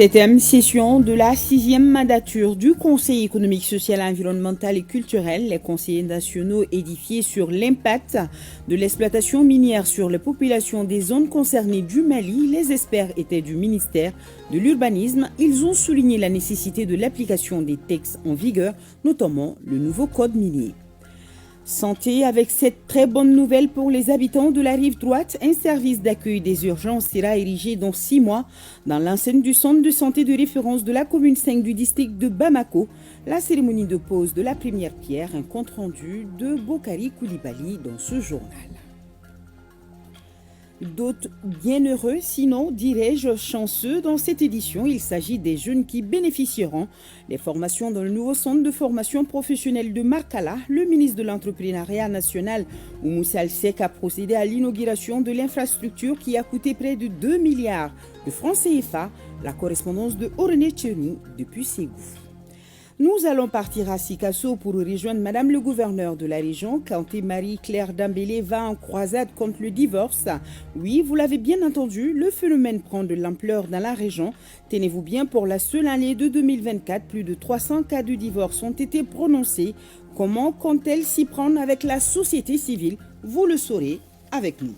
Septième session de la 6e mandature du Conseil économique, social, environnemental et culturel. Les conseillers nationaux édifiés sur l'impact de l'exploitation minière sur les populations des zones concernées du Mali. Les experts étaient du ministère de l'Urbanisme. Ils ont souligné la nécessité de l'application des textes en vigueur, notamment le nouveau code minier. Santé, avec cette très bonne nouvelle pour les habitants de la rive droite, un service d'accueil des urgences sera érigé dans 6 mois dans l'enceinte du centre de santé de référence de la commune 5 du district de Bamako. La cérémonie de pose de la première pierre, un compte-rendu de Bokari Koulibaly dans ce journal. D'autres bienheureux, sinon dirais-je chanceux dans cette édition. Il s'agit des jeunes qui bénéficieront des formations dans le nouveau centre de formation professionnelle de Markala. Le ministre de l'Entrepreneuriat national, Oumoussa Alsek, a procédé à l'inauguration de l'infrastructure qui a coûté près de 2 milliards de francs CFA. La correspondance de Orené Tcherni depuis Ségou. Nous allons partir à Sikasso pour rejoindre Madame le gouverneur de la région. Kanté Marie-Claire Dambélé va en croisade contre le divorce. Oui, vous l'avez bien entendu, le phénomène prend de l'ampleur dans la région. Tenez-vous bien, pour la seule année de 2024, plus de 300 cas de divorce ont été prononcés. Comment compte-t-elle s'y prendre avec la société civile? Vous le saurez avec nous.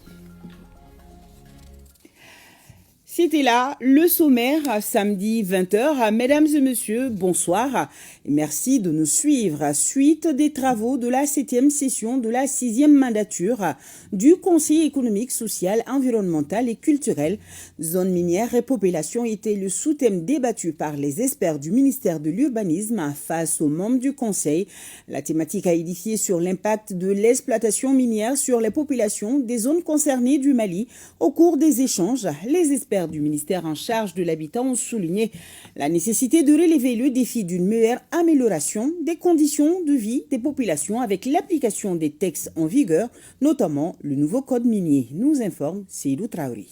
C'était là le sommaire, samedi 20h. Mesdames et messieurs, bonsoir. Merci de nous suivre. Suite des travaux de la 7e session de la 6e mandature du Conseil économique, social, environnemental et culturel. Zone minière et population était le sous-thème débattu par les experts du ministère de l'Urbanisme face aux membres du Conseil. La thématique a édifié sur l'impact de l'exploitation minière sur les populations des zones concernées du Mali. Au cours des échanges, les experts du ministère en charge de l'habitat ont souligné la nécessité de relever le défi d'une meilleure amélioration des conditions de vie des populations avec l'application des textes en vigueur, notamment le nouveau code minier, nous informe Seydou Traoré.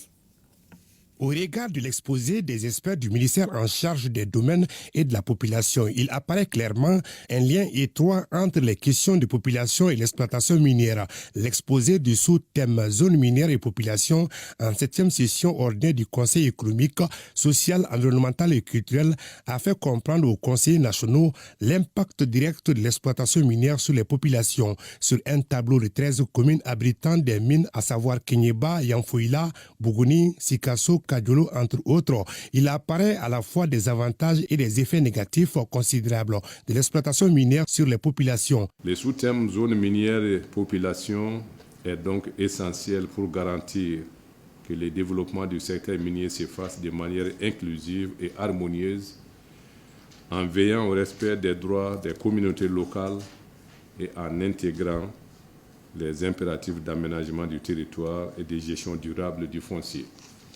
Au regard de l'exposé des experts du ministère en charge des domaines et de la population, il apparaît clairement un lien étroit entre les questions de population et l'exploitation minière. L'exposé du sous-thème zone minière et population en 7e session ordinaire du Conseil économique, social, environnemental et culturel a fait comprendre aux conseillers nationaux l'impact direct de l'exploitation minière sur les populations. Sur un tableau de 13 communes abritant des mines, à savoir Kenyeba, Yanfoïla, Bougouni, Sikasso, Kadjolo, entre autres, il apparaît à la fois des avantages et des effets négatifs considérables de l'exploitation minière sur les populations. Le sous-thème zone minière et population est donc essentiel pour garantir que le développement du secteur minier se fasse de manière inclusive et harmonieuse en veillant au respect des droits des communautés locales et en intégrant les impératifs d'aménagement du territoire et de gestion durable du foncier.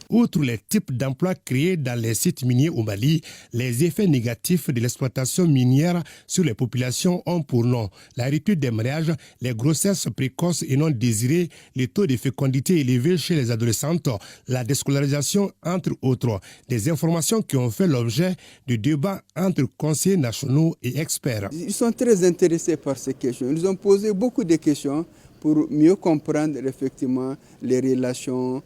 Outre les types d'emplois créés dans les sites miniers au Mali, les effets négatifs de l'exploitation minière sur les populations ont pour nom la rupture des mariages, les grossesses précoces et non désirées, les taux de fécondité élevés chez les adolescentes, la déscolarisation, entre autres. Des informations qui ont fait l'objet de débats entre conseillers nationaux et experts. Ils sont très intéressés par ces questions. Ils ont posé beaucoup de questions pour mieux comprendre effectivement les relations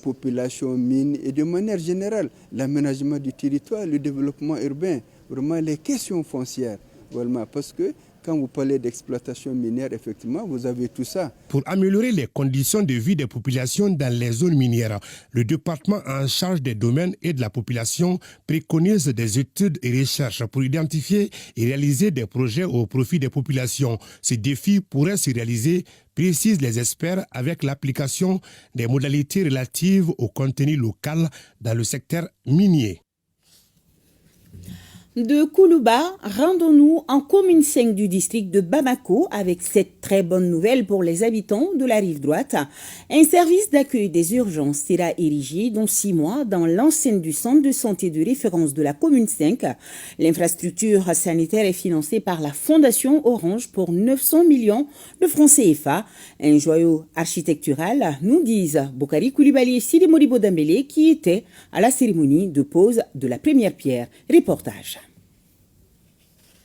population, mine et de manière générale l'aménagement du territoire, le développement urbain, vraiment les questions foncières. Vraiment, parce que quand vous parlez d'exploitation minière, effectivement, vous avez tout ça. Pour améliorer les conditions de vie des populations dans les zones minières, le département en charge des domaines et de la population préconise des études et recherches pour identifier et réaliser des projets au profit des populations. Ces défis pourraient se réaliser, précisent les experts, avec l'application des modalités relatives au contenu local dans le secteur minier. De Koulouba, rendons-nous en commune 5 du district de Bamako avec cette très bonne nouvelle pour les habitants de la rive droite. Un service d'accueil des urgences sera érigé dans 6 mois dans l'enceinte du centre de santé de référence de la commune 5. L'infrastructure sanitaire est financée par la Fondation Orange pour 900 millions de francs CFA. Un joyau architectural, nous disent Bokari Koulibaly et Sidi Modibo Dambélé qui étaient à la cérémonie de pose de la première pierre. Reportage.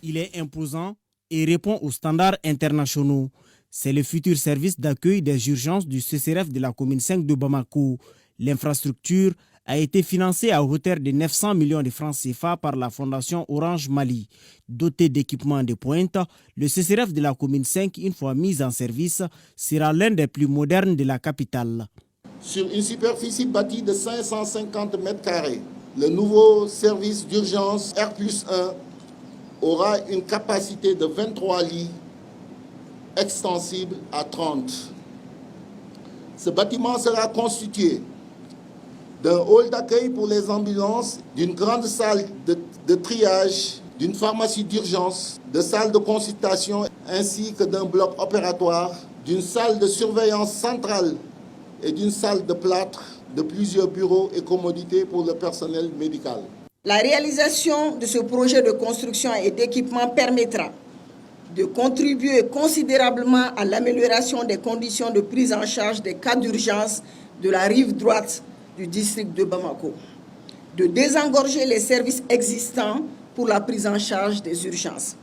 Il est imposant et répond aux standards internationaux. C'est le futur service d'accueil des urgences du CCRF de la commune 5 de Bamako. L'infrastructure a été financé à hauteur de 900 millions de francs CFA par la Fondation Orange Mali. Doté d'équipements de pointe, le CCRF de la commune 5, une fois mis en service, sera l'un des plus modernes de la capitale. Sur une superficie bâtie de 550 m², le nouveau service d'urgence R+1 aura une capacité de 23 lits extensible à 30. Ce bâtiment sera constitué d'un hall d'accueil pour les ambulances, d'une grande salle de triage, d'une pharmacie d'urgence, de salles de consultation ainsi que d'un bloc opératoire, d'une salle de surveillance centrale et d'une salle de plâtre, de plusieurs bureaux et commodités pour le personnel médical. La réalisation de ce projet de construction et d'équipement permettra de contribuer considérablement à l'amélioration des conditions de prise en charge des cas d'urgence de la rive droite du district de Bamako, de désengorger les services existants pour la prise en charge des urgences,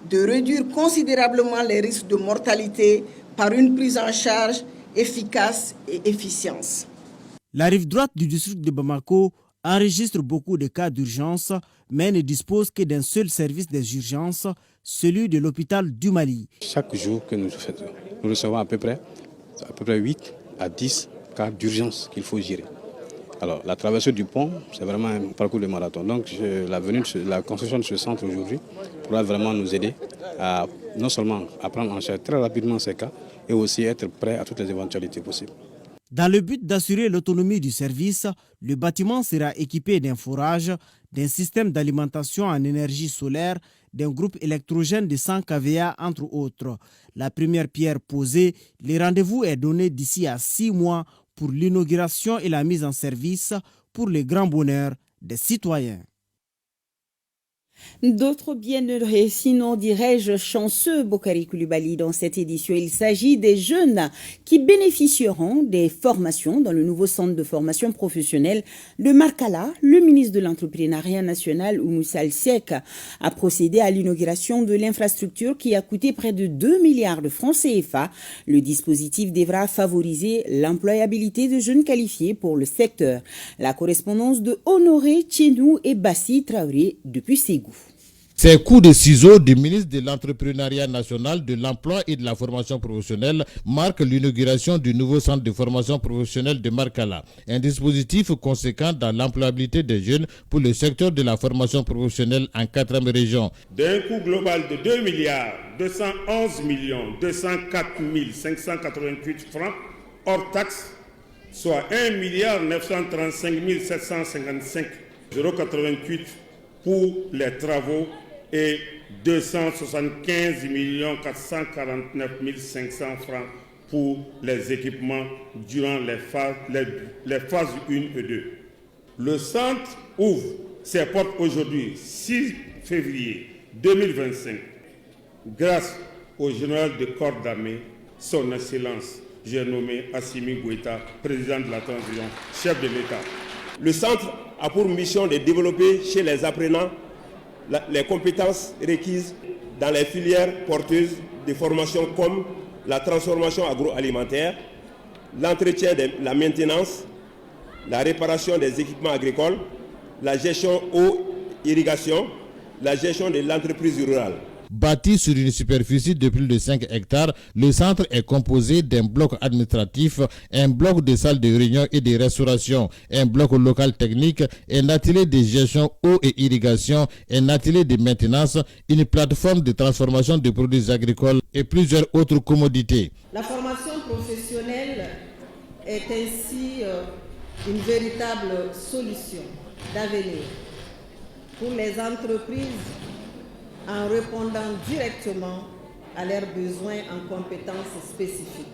de réduire considérablement les risques de mortalité par une prise en charge efficace et efficiente. La rive droite du district de Bamako enregistre beaucoup de cas d'urgence, mais ne dispose que d'un seul service des urgences, celui de l'hôpital du Mali. Chaque jour que nous recevons à peu près 8 à 10 cas d'urgence qu'il faut gérer. Alors, la traversée du pont, c'est vraiment un parcours de marathon. Donc, la construction de ce centre aujourd'hui pourra vraiment nous aider à non seulement à prendre en charge très rapidement ces cas, et aussi être prêt à toutes les éventualités possibles. Dans le but d'assurer l'autonomie du service, le bâtiment sera équipé d'un forage, d'un système d'alimentation en énergie solaire, d'un groupe électrogène de 100 kVA, entre autres. La première pierre posée, le rendez-vous est donné d'ici à 6 mois pour l'inauguration et la mise en service pour le grand bonheur des citoyens. D'autres bienheureux, sinon dirais-je chanceux, Bokari Coulibaly, dans cette édition. Il s'agit des jeunes qui bénéficieront des formations dans le nouveau centre de formation professionnelle de Markala. Le ministre de l'Entrepreneuriat national, Oumou Salsek, a procédé à l'inauguration de l'infrastructure qui a coûté près de 2 milliards de francs CFA. Le dispositif devra favoriser l'employabilité de jeunes qualifiés pour le secteur. La correspondance de Honoré Tchenou et Bassi Traoré depuis Ségou. Ces coups de ciseaux du ministre de l'Entrepreneuriat national, de l'Emploi et de la formation professionnelle marquent l'inauguration du nouveau centre de formation professionnelle de Markala, un dispositif conséquent dans l'employabilité des jeunes pour le secteur de la formation professionnelle en 4e région. D'un coût global de 2 milliards 211 204 588 francs hors taxes, soit 1 milliard 935 755,88 € pour les travaux et 275 449 500 francs pour les équipements durant les phases 1 et 2. Le centre ouvre ses portes aujourd'hui, 6 février 2025, grâce au général de corps d'armée, son Excellence, j'ai nommé Assimi Goïta, président de la transition, chef de l'État. Le centre a pour mission de développer chez les apprenants les compétences requises dans les filières porteuses de formation comme la transformation agroalimentaire, l'entretien de la maintenance, la réparation des équipements agricoles, la gestion eau-irrigation, la gestion de l'entreprise rurale. Bâti sur une superficie de plus de 5 hectares, le centre est composé d'un bloc administratif, un bloc de salle de réunion et de restauration, un bloc local technique, un atelier de gestion eau et irrigation, un atelier de maintenance, une plateforme de transformation de produits agricoles et plusieurs autres commodités. La formation professionnelle est ainsi une véritable solution d'avenir pour les entreprises en répondant directement à leurs besoins en compétences spécifiques.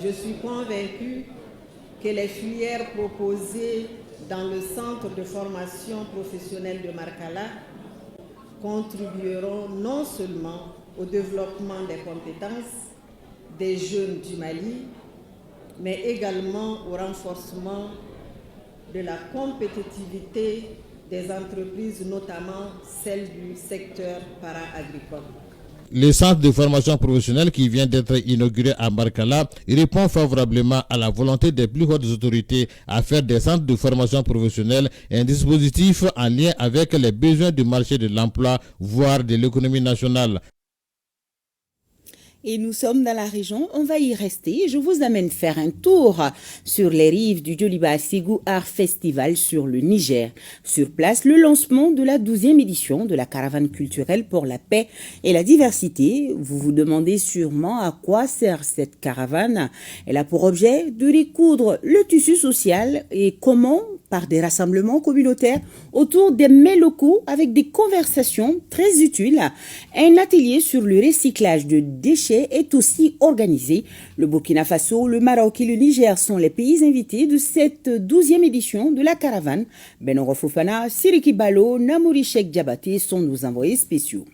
Je suis convaincue que les filières proposées dans le centre de formation professionnelle de Markala contribueront non seulement au développement des compétences des jeunes du Mali, mais également au renforcement de la compétitivité des entreprises, notamment celles du secteur para-agricole. Le centre de formation professionnelle qui vient d'être inauguré à Barkala répond favorablement à la volonté des plus hautes autorités à faire des centres de formation professionnelle un dispositif en lien avec les besoins du marché de l'emploi, voire de l'économie nationale. Et nous sommes dans la région, on va y rester. Je vous amène faire un tour sur les rives du Djoliba Ségou Art Festival sur le Niger. Sur place, le lancement de la 12e édition de la caravane culturelle pour la paix et la diversité. Vous vous demandez sûrement à quoi sert cette caravane. Elle a pour objet de recoudre le tissu social et comment, par des rassemblements communautaires autour des mets locaux avec des conversations très utiles. Un atelier sur le recyclage de déchets est aussi organisé. Le Burkina Faso, le Maroc et le Niger sont les pays invités de cette 12e édition de la caravane. Benoro Fofana, Siriki Balo, Namouri Cheikh Diabaté sont nos envoyés spéciaux.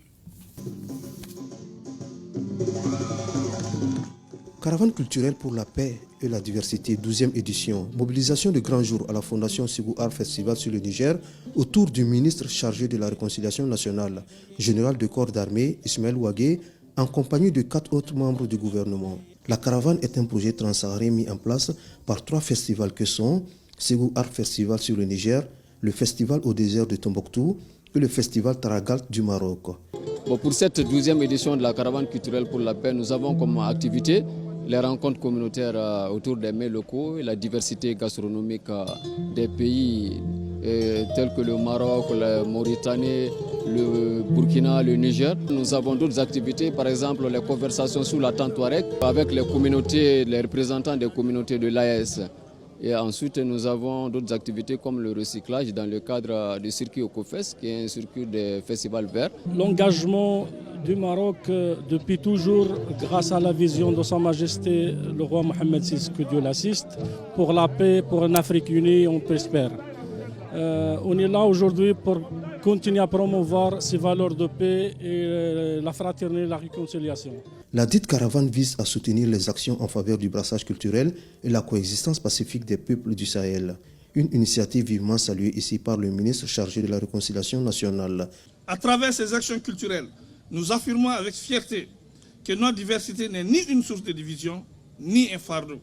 Caravane culturelle pour la paix et la diversité, 12e édition. Mobilisation de grand jour à la Fondation Ségou Art Festival sur le Niger autour du ministre chargé de la réconciliation nationale, général de corps d'armée Ismaël Ouagué, en compagnie de 4 autres membres du gouvernement. La caravane est un projet transsaharien mis en place par 3 festivals que sont Ségou Art Festival sur le Niger, le Festival au désert de Tombouctou et le Festival Taragalt du Maroc. Pour cette 12e édition de la caravane culturelle pour la paix, nous avons comme activité les rencontres communautaires autour des mets locaux et la diversité gastronomique des pays tels que le Maroc, la Mauritanie, le Burkina, le Niger. Nous avons d'autres activités, par exemple les conversations sous la tente Touareg avec les communautés, les représentants des communautés de l'AES. Et ensuite, nous avons d'autres activités comme le recyclage dans le cadre du circuit Ocofest, qui est un circuit des festivals verts. L'engagement du Maroc depuis toujours, grâce à la vision de Sa Majesté le roi Mohamed VI, que Dieu l'assiste, pour la paix, pour une Afrique unie, on prospère. On est là aujourd'hui pour continuer à promouvoir ces valeurs de paix et la fraternité et la réconciliation. La dite caravane vise à soutenir les actions en faveur du brassage culturel et la coexistence pacifique des peuples du Sahel. Une initiative vivement saluée ici par le ministre chargé de la réconciliation nationale. À travers ces actions culturelles, nous affirmons avec fierté que notre diversité n'est ni une source de division, ni un fardeau,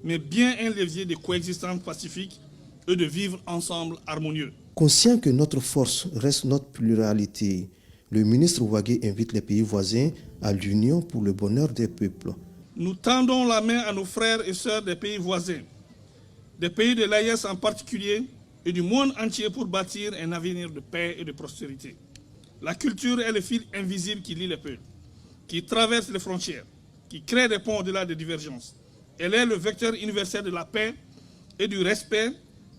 mais bien un levier de coexistence pacifique et de vivre ensemble harmonieux. Conscient que notre force reste notre pluralité, le ministre Ouagué invite les pays voisins à l'union pour le bonheur des peuples. Nous tendons la main à nos frères et sœurs des pays voisins, des pays de l'AES en particulier, et du monde entier pour bâtir un avenir de paix et de prospérité. La culture est le fil invisible qui lie les peuples, qui traverse les frontières, qui crée des ponts au-delà des divergences. Elle est le vecteur universel de la paix et du respect,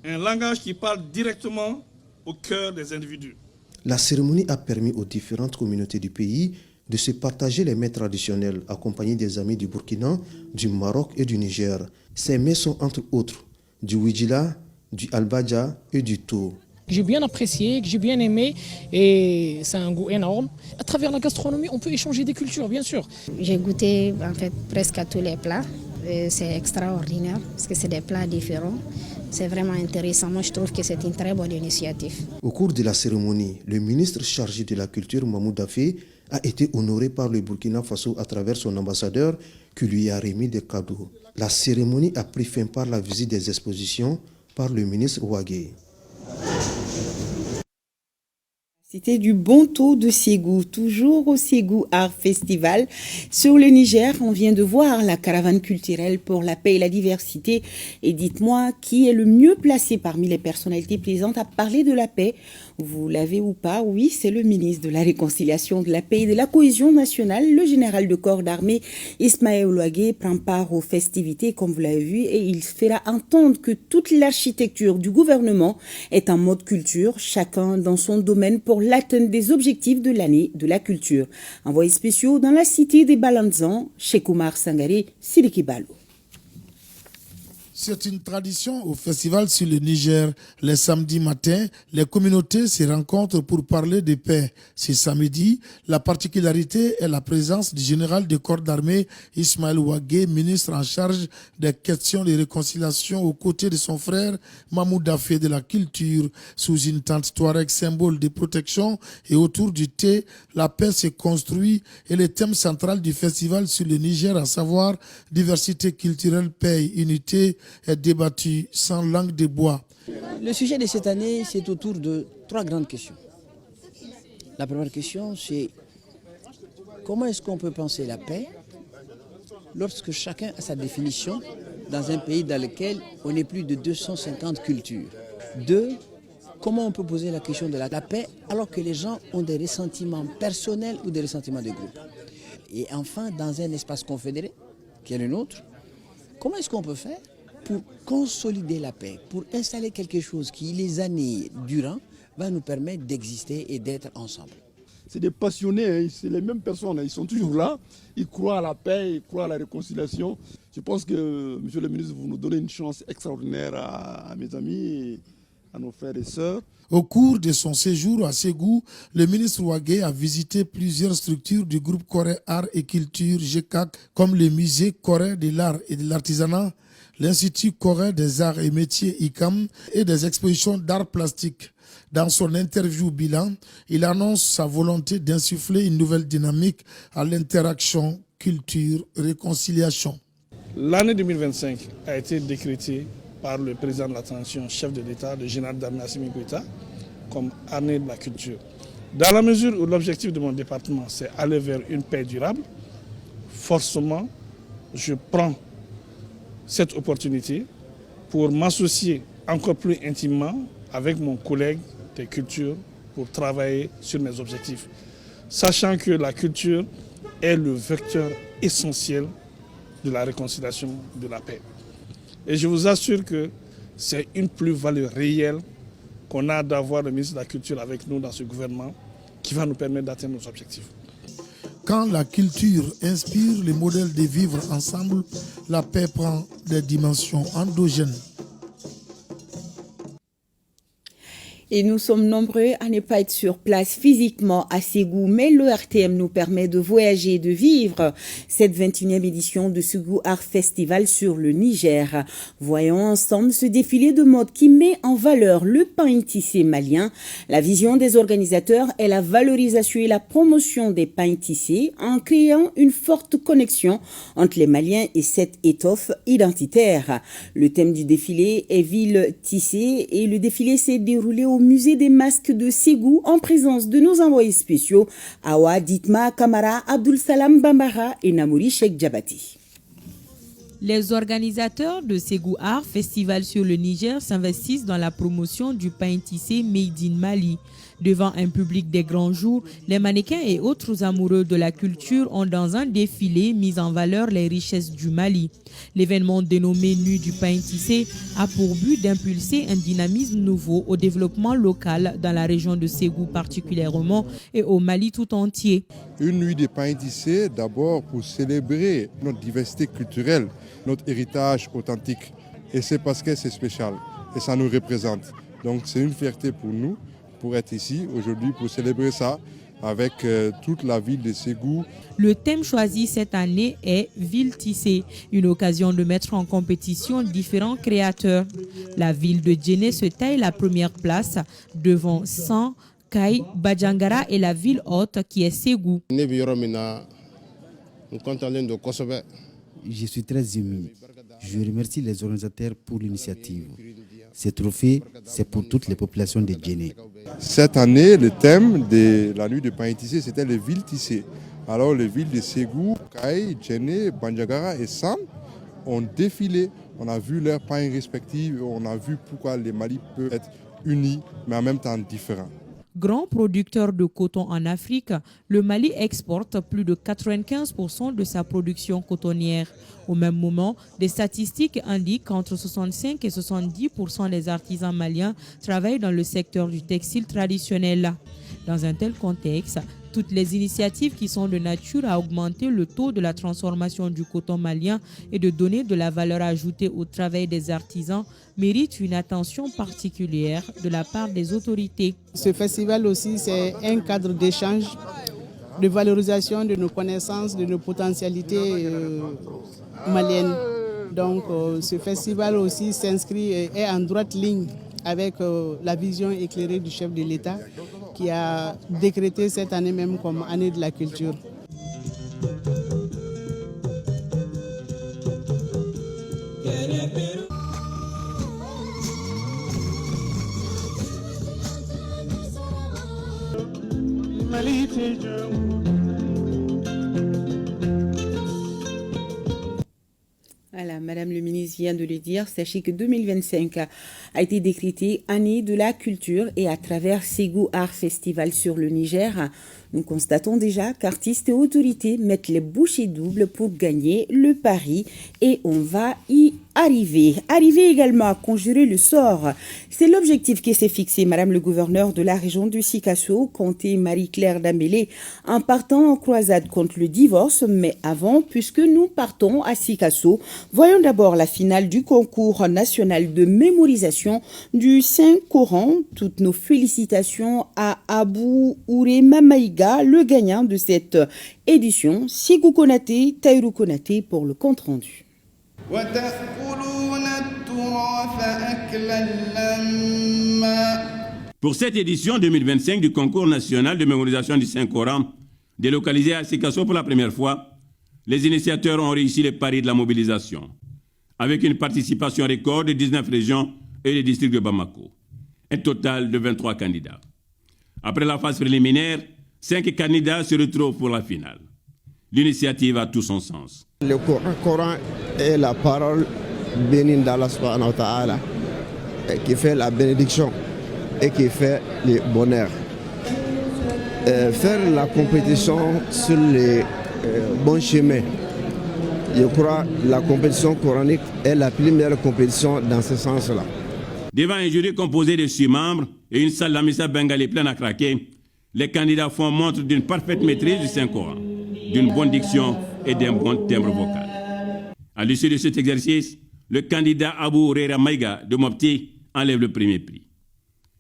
un langage qui parle directement au cœur des individus. La cérémonie a permis aux différentes communautés du pays de se partager les mets traditionnels, accompagnés des amis du Burkina, du Maroc et du Niger. Ces mets sont entre autres du Ouidjila, du Albaja et du Tou. J'ai bien apprécié, que j'ai bien aimé et c'est un goût énorme. À travers la gastronomie, on peut échanger des cultures, bien sûr. J'ai goûté en fait presque à tous les plats. C'est extraordinaire parce que c'est des plats différents. C'est vraiment intéressant. Moi, je trouve que c'est une très bonne initiative. Au cours de la cérémonie, le ministre chargé de la culture, Mahmoud Dafé, a été honoré par le Burkina Faso à travers son ambassadeur qui lui a remis des cadeaux. La cérémonie a pris fin par la visite des expositions par le ministre Ouagué. C'était du bon taux de Ségou, toujours au Ségou Art Festival. Sur le Niger, on vient de voir la caravane culturelle pour la paix et la diversité. Et dites-moi, qui est le mieux placé parmi les personnalités présentes à parler de la paix? Vous l'avez ou pas? Oui, c'est le ministre de la Réconciliation, de la Paix et de la Cohésion nationale. Le général de corps d'armée Ismaël Ouagué prend part aux festivités, comme vous l'avez vu, et il fera entendre que toute l'architecture du gouvernement est en mode culture, chacun dans son domaine pour l'atteinte des objectifs de l'année de la culture. Envoyés spéciaux dans la cité des Balanzans, Cheikh Oumar Sangaré, Sidiki Balo. C'est une tradition au festival sur le Niger. Les samedis matins, les communautés se rencontrent pour parler de paix. Ce samedi, la particularité est la présence du général de corps d'armée Ismaël Ouagué, ministre en charge des questions de réconciliation aux côtés de son frère Mahmoud Dafé de la culture. Sous une tente Touareg, symbole de protection, et autour du thé, la paix se construit et le thème central du festival sur le Niger, à savoir diversité culturelle, paix, unité, est débattu sans langue de bois. Le sujet de cette année, c'est autour de 3 grandes questions. La première question, c'est comment est-ce qu'on peut penser la paix lorsque chacun a sa définition dans un pays dans lequel on est plus de 250 cultures. 2, comment on peut poser la question de la paix alors que les gens ont des ressentiments personnels ou des ressentiments de groupe. Et enfin, dans un espace confédéré, qui est le nôtre, comment est-ce qu'on peut faire pour consolider la paix, pour installer quelque chose qui, les années durant, va nous permettre d'exister et d'être ensemble. C'est des passionnés, hein, c'est les mêmes personnes, ils sont toujours là, ils croient à la paix, ils croient à la réconciliation. Je pense que, monsieur le ministre, vous nous donnez une chance extraordinaire à mes amis, à nos frères et sœurs. Au cours de son séjour à Ségou, le ministre Ouagué a visité plusieurs structures du groupe Corée Art et Culture GECAC, comme le musée Corée de l'Art et de l'Artisanat, l'Institut Corée des Arts et Métiers ICAM et des expositions d'art plastique. Dans son interview bilan, il annonce sa volonté d'insuffler une nouvelle dynamique à l'interaction culture-réconciliation. L'année 2025 a été décrétée par le président de la transition, chef de l'État, le général d'armée Assimi Goïta, comme année de la culture. Dans la mesure où l'objectif de mon département, c'est aller vers une paix durable, forcément, je prends cette opportunité pour m'associer encore plus intimement avec mon collègue des cultures pour travailler sur mes objectifs, sachant que la culture est le vecteur essentiel de la réconciliation, de la paix. Et je vous assure que c'est une plus-value réelle qu'on a d'avoir le ministre de la Culture avec nous dans ce gouvernement qui va nous permettre d'atteindre nos objectifs. Quand la culture inspire le modèle de vivre ensemble, la paix prend des dimensions endogènes. Et nous sommes nombreux à ne pas être sur place physiquement à Ségou, mais le RTM nous permet de voyager et de vivre cette 21e édition de Ségou Art Festival sur le Niger. Voyons ensemble ce défilé de mode qui met en valeur le pain tissé malien. La vision des organisateurs est la valorisation et la promotion des pains tissés en créant une forte connexion entre les Maliens et cette étoffe identitaire. Le thème du défilé est Ville tissée et le défilé s'est déroulé au musée des masques de Ségou en présence de nos envoyés spéciaux Awa Ditma Kamara, Abdul Salam Bambara et Namouri Sheikh Djabati. Les organisateurs de Ségou Art Festival sur le Niger s'investissent dans la promotion du pain tissé Made in Mali. Devant un public des grands jours, les mannequins et autres amoureux de la culture ont dans un défilé mis en valeur les richesses du Mali. L'événement dénommé Nuit du pain tissé a pour but d'impulser un dynamisme nouveau au développement local dans la région de Ségou particulièrement et au Mali tout entier. Une nuit de pain tissé d'abord pour célébrer notre diversité culturelle, notre héritage authentique. Et c'est parce que c'est spécial et ça nous représente. Donc c'est une fierté pour nous pour être ici aujourd'hui pour célébrer ça avec toute la ville de Ségou. Le thème choisi cette année est Ville tissée, une occasion de mettre en compétition différents créateurs. La ville de Djenné se taille la première place devant San, Kai, Badjangara et la ville haute qui est Ségou. Je suis très ému. Je remercie les organisateurs pour l'initiative. Ce trophée, c'est pour toutes les populations de Djenné. Cette année, le thème de la nuit de pain tissé, c'était les villes tissées. Alors les villes de Ségou, Kai, Djenné, Bandiagara et San ont défilé. On a vu leurs pains respectifs, on a vu pourquoi les Mali peuvent être unis, mais en même temps différents. Grand producteur de coton en Afrique, le Mali exporte plus de 95% de sa production cotonnière. Au même moment, des statistiques indiquent qu'entre 65 et 70% des artisans maliens travaillent dans le secteur du textile traditionnel. Dans un tel contexte, toutes les initiatives qui sont de nature à augmenter le taux de la transformation du coton malien et de donner de la valeur ajoutée au travail des artisans méritent une attention particulière de la part des autorités. Ce festival aussi, c'est un cadre d'échange, de valorisation de nos connaissances, de nos potentialités maliennes. Donc ce festival aussi s'inscrit et est en droite ligne avec la vision éclairée du chef de l'État qui a décrété cette année même comme année de la culture. Voilà, Madame le ministre vient de le dire, sachez que 2025 a été décrété année de la culture et à travers Ségou Art Festival sur le Niger, nous constatons déjà qu'artistes et autorités mettent les bouchées doubles pour gagner le pari et on va y arriver. Arriver également à conjurer le sort. C'est l'objectif qui s'est fixé, Madame le gouverneur de la région de Sikasso, Comté Marie-Claire Dambélé, en partant en croisade contre le divorce. Mais avant, puisque nous partons à Sikasso, voyons d'abord la finale du concours national de mémorisation du Saint-Coran. Toutes nos félicitations à Abou Ouré Mamaïga, le gagnant de cette édition. Sigou Konaté, Taïrou Konaté pour le compte-rendu. Pour cette édition 2025 du concours national de mémorisation du Saint-Coran, délocalisé à Sikasso pour la première fois, les initiateurs ont réussi le pari de la mobilisation, avec une participation record de 19 régions et les districts de Bamako. Un total de 23 candidats. Après la phase préliminaire, 5 candidats se retrouvent pour la finale. L'initiative a tout son sens. Le Coran est la parole bénie d'Allah subhanahu wa ta'ala, qui fait la bénédiction et qui fait le bonheur. Faire la compétition sur les bons chemins, je crois que la compétition coranique est la première compétition dans ce sens-là. Devant un jury composé de 6 membres et une salle d'amissa bengali pleine à craquer, les candidats font montre d'une parfaite maîtrise du Saint-Coran, d'une bonne diction et d'un bon timbre vocal. À l'issue de cet exercice, le candidat Abou Rera Maïga de Mopti enlève le premier prix.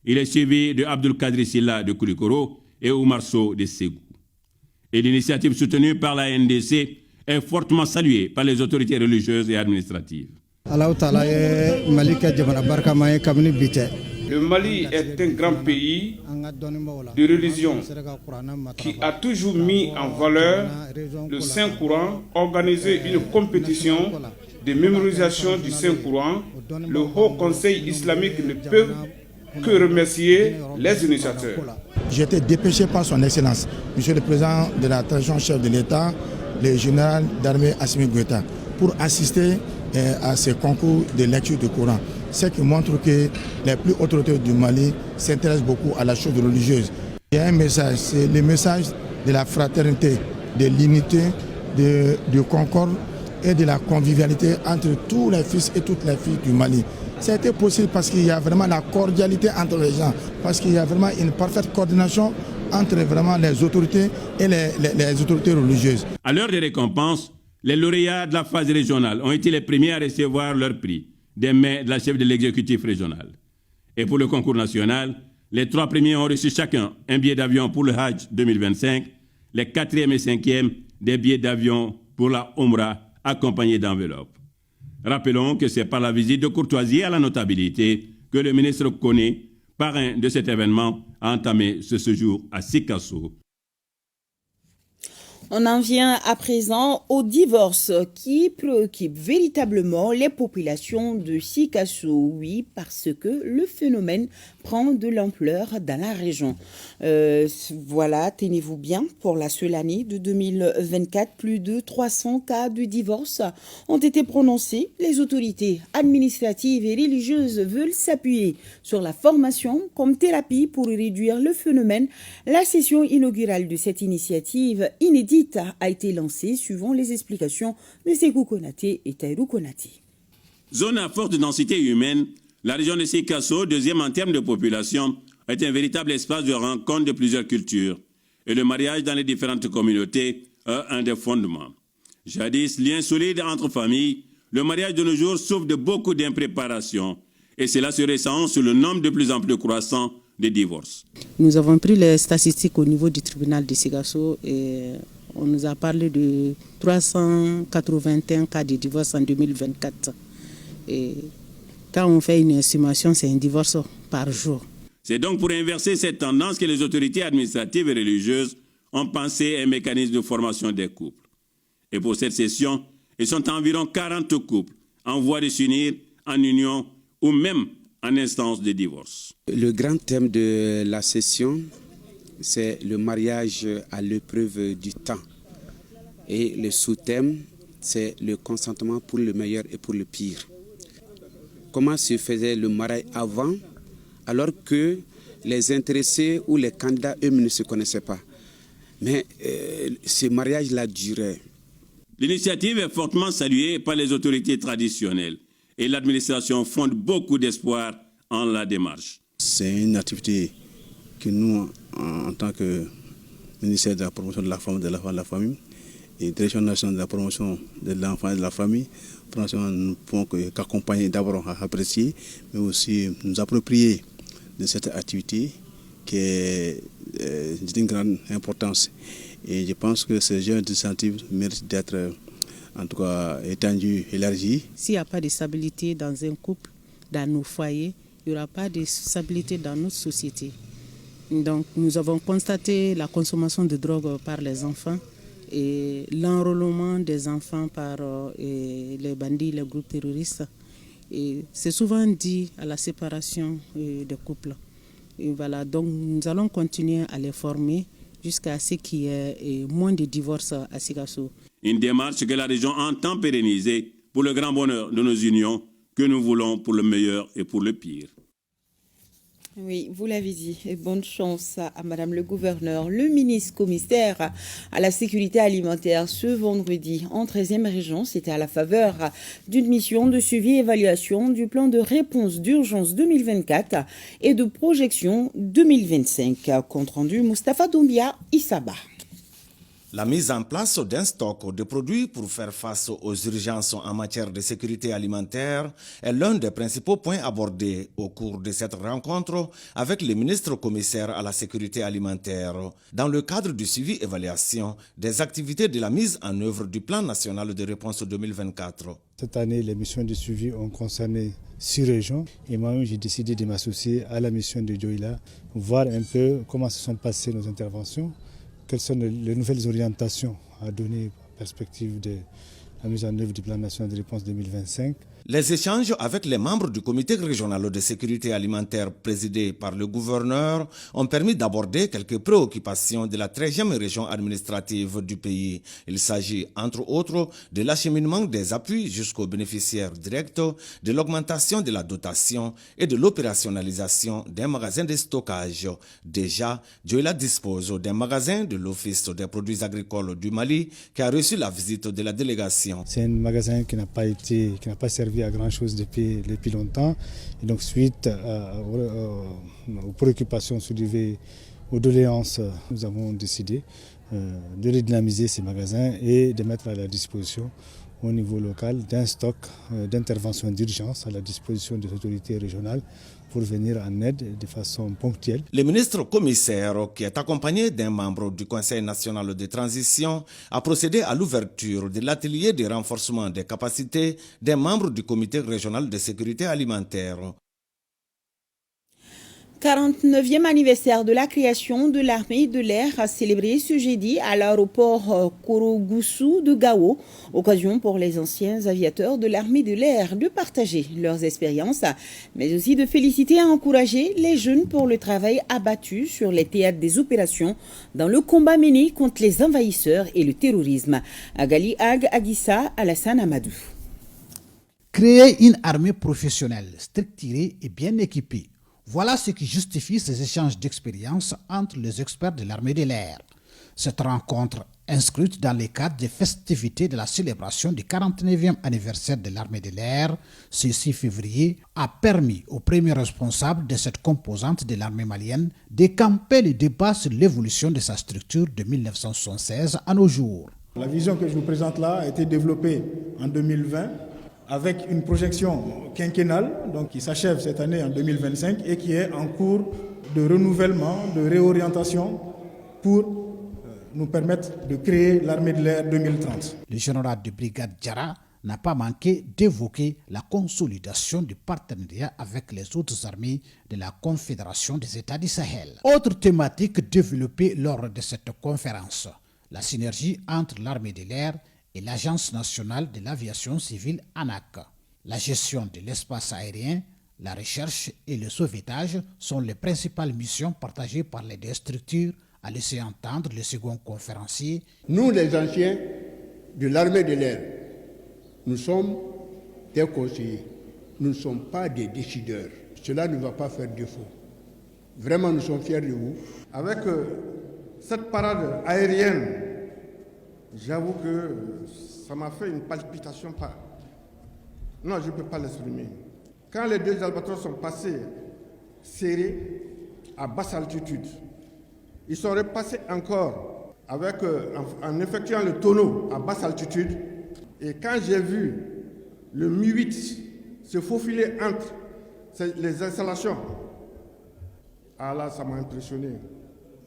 Il est suivi de Abdul Kadri Silla de Koulikoro et Oumar Sow de Ségou. Et l'initiative soutenue par la NDC est fortement saluée par les autorités religieuses et administratives. Le Mali est un grand pays de religion qui a toujours mis en valeur le Saint-Coran, organisé une compétition de mémorisation du Saint-Coran. Le Haut Conseil islamique ne peut que remercier les initiateurs. J'ai été dépêché par son Excellence, Monsieur le Président de la Transition chef de l'État, le général d'armée Assimi Goïta, pour assister à ce concours de lecture du Coran. Ce qui montre que les plus hautes autorités du Mali s'intéressent beaucoup à la chose religieuse. Il y a un message, c'est le message de la fraternité, de l'unité, de concorde et de la convivialité entre tous les fils et toutes les filles du Mali. Ça a été possible parce qu'il y a vraiment la cordialité entre les gens, parce qu'il y a vraiment une parfaite coordination entre vraiment les autorités et les autorités religieuses. À l'heure des récompenses, les lauréats de la phase régionale ont été les premiers à recevoir leur prix des mains de la chef de l'exécutif régional. Et pour le concours national, les 3 premiers ont reçu chacun un billet d'avion pour le Hajj 2025, les 4e et 5e des billets d'avion pour la Omra accompagnés d'enveloppes. Rappelons que c'est par la visite de courtoisie à la notabilité que le ministre Koné, parrain de cet événement, a entamé ce séjour à Sikasso. On en vient à présent au divorce qui préoccupe véritablement les populations de Sikasso. Oui, parce que le phénomène prend de l'ampleur dans la région. Voilà, tenez-vous bien, pour la seule année de 2024, plus de 300 cas de divorce ont été prononcés. Les autorités administratives et religieuses veulent s'appuyer sur la formation comme thérapie pour réduire le phénomène. La session inaugurale de cette initiative inédite a été lancée suivant les explications de Ségou Konaté et Taïrou Konaté. Zone à forte densité humaine, la région de Sikasso, deuxième en termes de population, est un véritable espace de rencontre de plusieurs cultures et le mariage dans les différentes communautés est un des fondements. Jadis, lien solide entre familles, le mariage de nos jours souffre de beaucoup d'impréparation et cela se ressent sur le nombre de plus en plus croissant de divorces. Nous avons pris les statistiques au niveau du tribunal de Sigasso et on nous a parlé de 381 cas de divorce en 2024. Et quand on fait une estimation, c'est un divorce par jour. C'est donc pour inverser cette tendance que les autorités administratives et religieuses ont pensé un mécanisme de formation des couples. Et pour cette session, ils sont environ 40 couples en voie de s'unir en union ou même en instance de divorce. Le grand thème de la session, c'est le mariage à l'épreuve du temps. Et le sous-thème, c'est le consentement pour le meilleur et pour le pire. Comment se faisait le mariage avant, alors que les intéressés ou les candidats eux-mêmes ne se connaissaient pas. Mais ce mariage-là durait. L'initiative est fortement saluée par les autorités traditionnelles et l'administration fonde beaucoup d'espoir en la démarche. C'est une activité que nous, en tant que ministère de la promotion de la femme, de l'enfant et de la famille, et Direction nationale de la promotion de l'enfant et de la famille, nous ne pouvons qu'accompagner, d'abord apprécier, mais aussi nous approprier de cette activité qui est d'une grande importance. Et je pense que ce genre d'initiative mérite d'être en tout cas étendu, élargi. S'il n'y a pas de stabilité dans un couple, dans nos foyers, il n'y aura pas de stabilité dans notre société. Donc nous avons constaté la consommation de drogue par les enfants et l'enrôlement des enfants par les bandits, les groupes terroristes. Et c'est souvent dit à la séparation des couples. Et voilà, donc nous allons continuer à les former jusqu'à ce qu'il y ait moins de divorces à Sigasso. Une démarche que la région entend pérenniser pour le grand bonheur de nos unions que nous voulons pour le meilleur et pour le pire. Oui, vous l'avez dit, et bonne chance à Madame le gouverneur. Le ministre commissaire à la sécurité alimentaire ce vendredi en 13e région, c'était à la faveur d'une mission de suivi et évaluation du plan de réponse d'urgence 2024 et de projection 2025. Compte rendu Moustapha Doumbia, Issaba. La mise en place d'un stock de produits pour faire face aux urgences en matière de sécurité alimentaire est l'un des principaux points abordés au cours de cette rencontre avec le ministre commissaire à la sécurité alimentaire dans le cadre du suivi-évaluation des activités de la mise en œuvre du plan national de réponse 2024. Cette année, les missions de suivi ont concerné 6 régions et moi-même j'ai décidé de m'associer à la mission de Dioïla, voir un peu comment se sont passées nos interventions. Quelles sont les nouvelles orientations à donner en perspective de la mise en œuvre du plan national de réponse 2025. Les échanges avec les membres du comité régional de sécurité alimentaire présidé par le gouverneur ont permis d'aborder quelques préoccupations de la 13e région administrative du pays. Il s'agit entre autres de l'acheminement des appuis jusqu'aux bénéficiaires directs, de l'augmentation de la dotation et de l'opérationnalisation d'un magasin de stockage. Déjà, Dioïla dispose d'un magasin de l'Office des produits agricoles du Mali qui a reçu la visite de la délégation. C'est un magasin qui n'a pas servi à grand chose depuis longtemps. Et donc, suite aux préoccupations soulevées, aux doléances, nous avons décidé de redynamiser ces magasins et de mettre à la disposition au niveau local d'un stock d'intervention d'urgence à la disposition des autorités régionales pour venir en aide de façon ponctuelle. Le ministre commissaire, qui est accompagné d'un membre du Conseil national de transition, a procédé à l'ouverture de l'atelier de renforcement des capacités des membres du comité régional de sécurité alimentaire. 49e anniversaire de la création de l'armée de l'air célébré ce jeudi à l'aéroport Korogusu de Gao. Occasion pour les anciens aviateurs de l'armée de l'air de partager leurs expériences, mais aussi de féliciter et encourager les jeunes pour le travail abattu sur les théâtres des opérations dans le combat mené contre les envahisseurs et le terrorisme. Agali Ag Agissa Alassane Amadou. Créer une armée professionnelle, structurée et bien équipée. Voilà ce qui justifie ces échanges d'expériences entre les experts de l'armée de l'air. Cette rencontre Inscrite dans le cadre des festivités de la célébration du 49e anniversaire de l'armée de l'air, ce 6 février a permis aux premiers responsables de cette composante de l'armée malienne de camper le débat sur l'évolution de sa structure de 1976 à nos jours. La vision que je vous présente là a été développée en 2020 avec une projection quinquennale donc qui s'achève cette année en 2025 et qui est en cours de renouvellement, de réorientation pour nous permettre de créer l'armée de l'air 2030. Le général de brigade Diarra n'a pas manqué d'évoquer la consolidation du partenariat avec les autres armées de la Confédération des États du Sahel. Autre thématique développée lors de cette conférence, la synergie entre l'armée de l'air et l'Agence nationale de l'aviation civile ANAC. La gestion de l'espace aérien, la recherche et le sauvetage sont les principales missions partagées par les deux structures, a laissé entendre le second conférencier. Nous, les anciens de l'armée de l'air, nous sommes des conseillers. Nous ne sommes pas des décideurs. Cela ne va pas faire défaut. Vraiment, nous sommes fiers de vous. Avec cette parade aérienne, j'avoue que ça m'a fait une palpitation. Non, je ne peux pas l'exprimer. Quand les deux albatros sont passés serrés à basse altitude, ils sont repassés encore en effectuant le tonneau à basse altitude. Et quand j'ai vu le Mi-8 se faufiler entre les installations, là, ça m'a impressionné.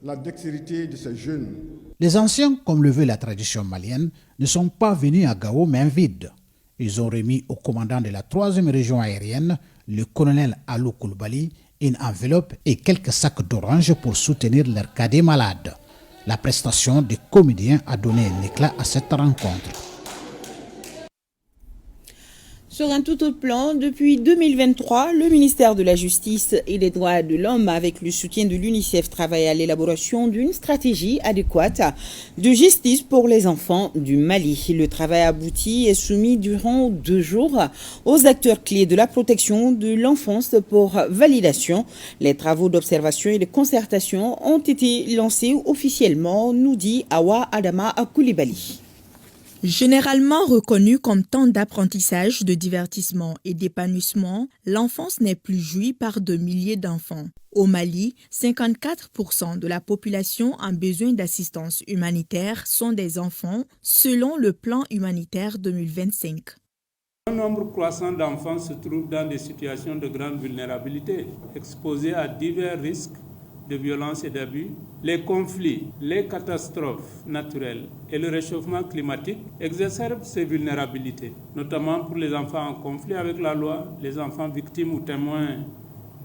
La dextérité de ces jeunes. Les anciens, comme le veut la tradition malienne, ne sont pas venus à Gao main vide. Ils ont remis au commandant de la 3e région aérienne, le colonel Alou Koulibaly, une enveloppe et quelques sacs d'oranges pour soutenir leurs cadets malades. La prestation des comédiens a donné un éclat à cette rencontre. Sur un tout autre plan, depuis 2023, le ministère de la Justice et des Droits de l'Homme, avec le soutien de l'UNICEF, travaille à l'élaboration d'une stratégie adéquate de justice pour les enfants du Mali. Le travail abouti est soumis durant 2 jours aux acteurs clés de la protection de l'enfance pour validation. Les travaux d'observation et de concertation ont été lancés officiellement, nous dit Awa Adama Koulibaly. Généralement reconnue comme temps d'apprentissage, de divertissement et d'épanouissement, l'enfance n'est plus jouie par de milliers d'enfants. Au Mali, 54% de la population en besoin d'assistance humanitaire sont des enfants, selon le plan humanitaire 2025. Un nombre croissant d'enfants se trouvent dans des situations de grande vulnérabilité, exposés à divers risques de violence et d'abus. Les conflits, les catastrophes naturelles et le réchauffement climatique exacerbent ces vulnérabilités, notamment pour les enfants en conflit avec la loi, les enfants victimes ou témoins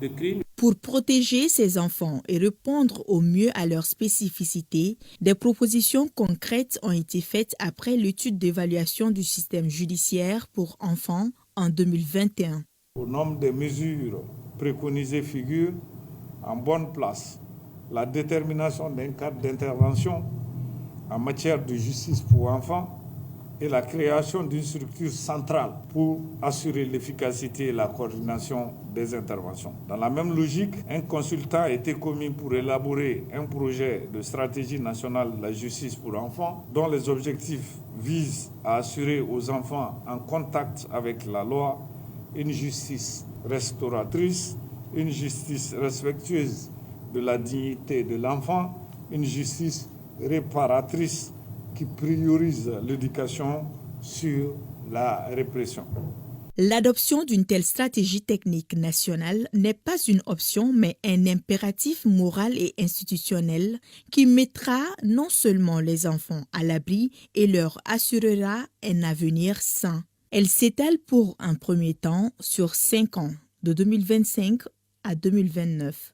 de crimes. Pour protéger ces enfants et répondre au mieux à leurs spécificités, des propositions concrètes ont été faites après l'étude d'évaluation du système judiciaire pour enfants en 2021. Au nombre des mesures préconisées figure en bonne place la détermination d'un cadre d'intervention en matière de justice pour enfants et la création d'une structure centrale pour assurer l'efficacité et la coordination des interventions. Dans la même logique, un consultant a été commis pour élaborer un projet de stratégie nationale de la justice pour enfants dont les objectifs visent à assurer aux enfants en contact avec la loi une justice restauratrice, une justice respectueuse de la dignité de l'enfant, une justice réparatrice qui priorise l'éducation sur la répression. L'adoption d'une telle stratégie technique nationale n'est pas une option, mais un impératif moral et institutionnel qui mettra non seulement les enfants à l'abri et leur assurera un avenir sain. Elle s'étale pour un premier temps sur 5 ans, de 2025 à 2029.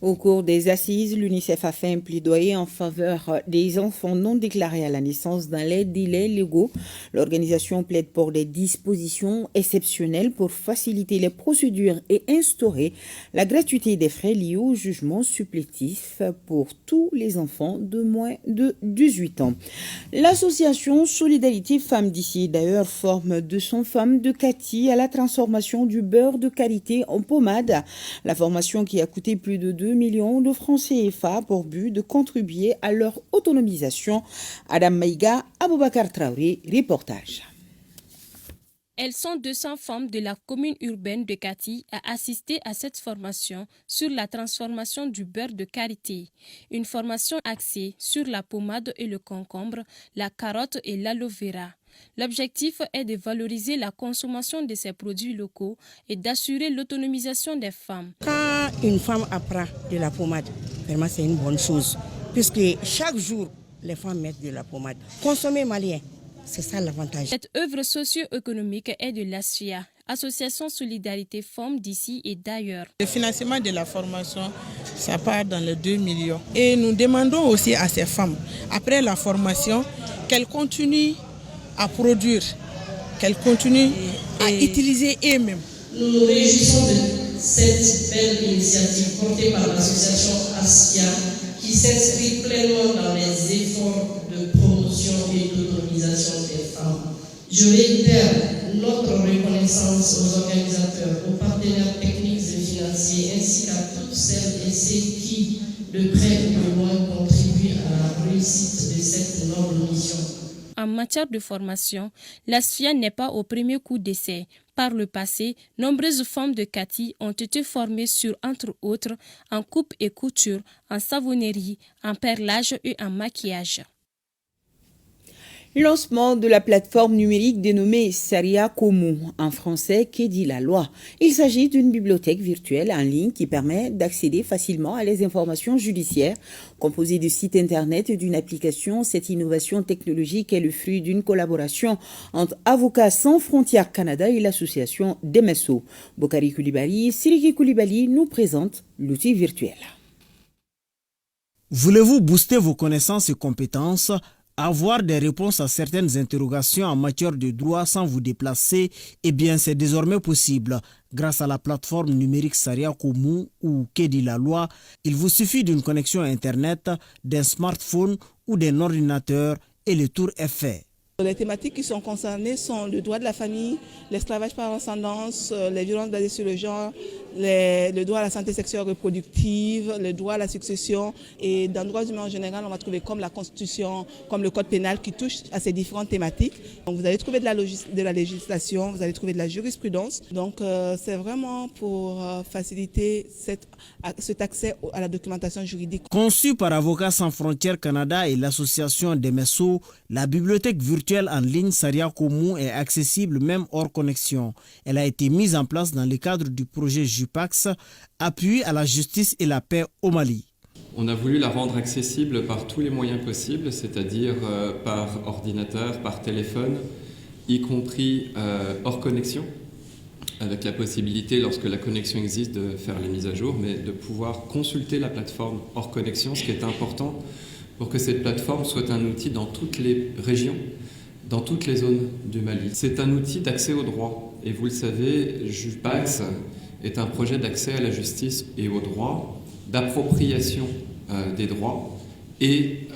Au cours des assises, l'UNICEF a fait un plaidoyer en faveur des enfants non déclarés à la naissance dans les délais légaux. L'organisation plaide pour des dispositions exceptionnelles pour faciliter les procédures et instaurer la gratuité des frais liés au jugement supplétif pour tous les enfants de moins de 18 ans. L'association Solidarité Femmes d'ici, d'ailleurs, forme 200 femmes de Kati à la transformation du beurre de karité en pommade. La formation qui a coûté plus de 2 2 millions de francs CFA pour but de contribuer à leur autonomisation. Adam Maïga, Aboubakar Traoré, reportage. Elles sont 200 femmes de la commune urbaine de Kati à assister à cette formation sur la transformation du beurre de karité. Une formation axée sur la pommade et le concombre, la carotte et l'aloe vera. L'objectif est de valoriser la consommation de ces produits locaux et d'assurer l'autonomisation des femmes. Quand une femme apprend de la pommade, vraiment c'est une bonne chose, puisque chaque jour, les femmes mettent de la pommade. Consommer malien. C'est ça l'avantage. Cette œuvre socio-économique est de l'ASFIA, Association Solidarité Femmes d'ici et d'ailleurs. Le financement de la formation, ça part dans les 2 millions. Et nous demandons aussi à ces femmes, après la formation, qu'elles continuent à produire, qu'elles continuent à utiliser elles-mêmes. Nous nous réjouissons de cette belle initiative portée par l'association ASFIA qui s'inscrit pleinement dans les efforts de promotion et d'autonomisation des femmes. Je réitère notre reconnaissance aux organisateurs, aux partenaires techniques et financiers, ainsi qu'à toutes celles et ceux qui, de près ou de loin, contribuent à la réussite de cette noble mission. En matière de formation, l'ASFIA n'est pas au premier coup d'essai. Par le passé, nombreuses femmes de Kati ont été formées sur, entre autres, en coupe et couture, en savonnerie, en perlage et en maquillage. Lancement de la plateforme numérique dénommée Saria Komu, en français qu'est dit la loi. Il s'agit d'une bibliothèque virtuelle en ligne qui permet d'accéder facilement à les informations judiciaires. Composée de sites internet et d'une application, cette innovation technologique est le fruit d'une collaboration entre Avocats sans frontières Canada et l'association DMSO. Bokari Koulibaly, Siriki Koulibaly nous présente l'outil virtuel. Voulez-vous booster vos connaissances et compétences ? Avoir des réponses à certaines interrogations en matière de droit sans vous déplacer, eh bien c'est désormais possible. Grâce à la plateforme numérique Saria Komu ou qu'est dit la loi, il vous suffit d'une connexion Internet, d'un smartphone ou d'un ordinateur et le tour est fait. Les thématiques qui sont concernées sont le droit de la famille, l'esclavage par ascendance, les violences basées sur le genre, le droit à la santé sexuelle reproductive, le droit à la succession. Et dans le droit humain en général, on va trouver comme la Constitution, comme le Code pénal qui touche à ces différentes thématiques. Donc vous allez trouver de la législation, vous allez trouver de la jurisprudence. Donc c'est vraiment pour faciliter cet accès à la documentation juridique. Conçue par Avocats sans frontières Canada et l'association DMSO, la bibliothèque virtuelle en ligne Saria Komu est accessible même hors connexion. Elle a été mise en place dans le cadre du projet JUPAX, appui à la justice et la paix au Mali. On a voulu la rendre accessible par tous les moyens possibles, c'est-à-dire par ordinateur, par téléphone, y compris hors connexion, avec la possibilité, lorsque la connexion existe, de faire les mises à jour, mais de pouvoir consulter la plateforme hors connexion, ce qui est important pour que cette plateforme soit un outil dans toutes les régions, dans toutes les zones du Mali. C'est un outil d'accès au droit. Et vous le savez, JUPAX est un projet d'accès à la justice et au droit, d'appropriation des droits et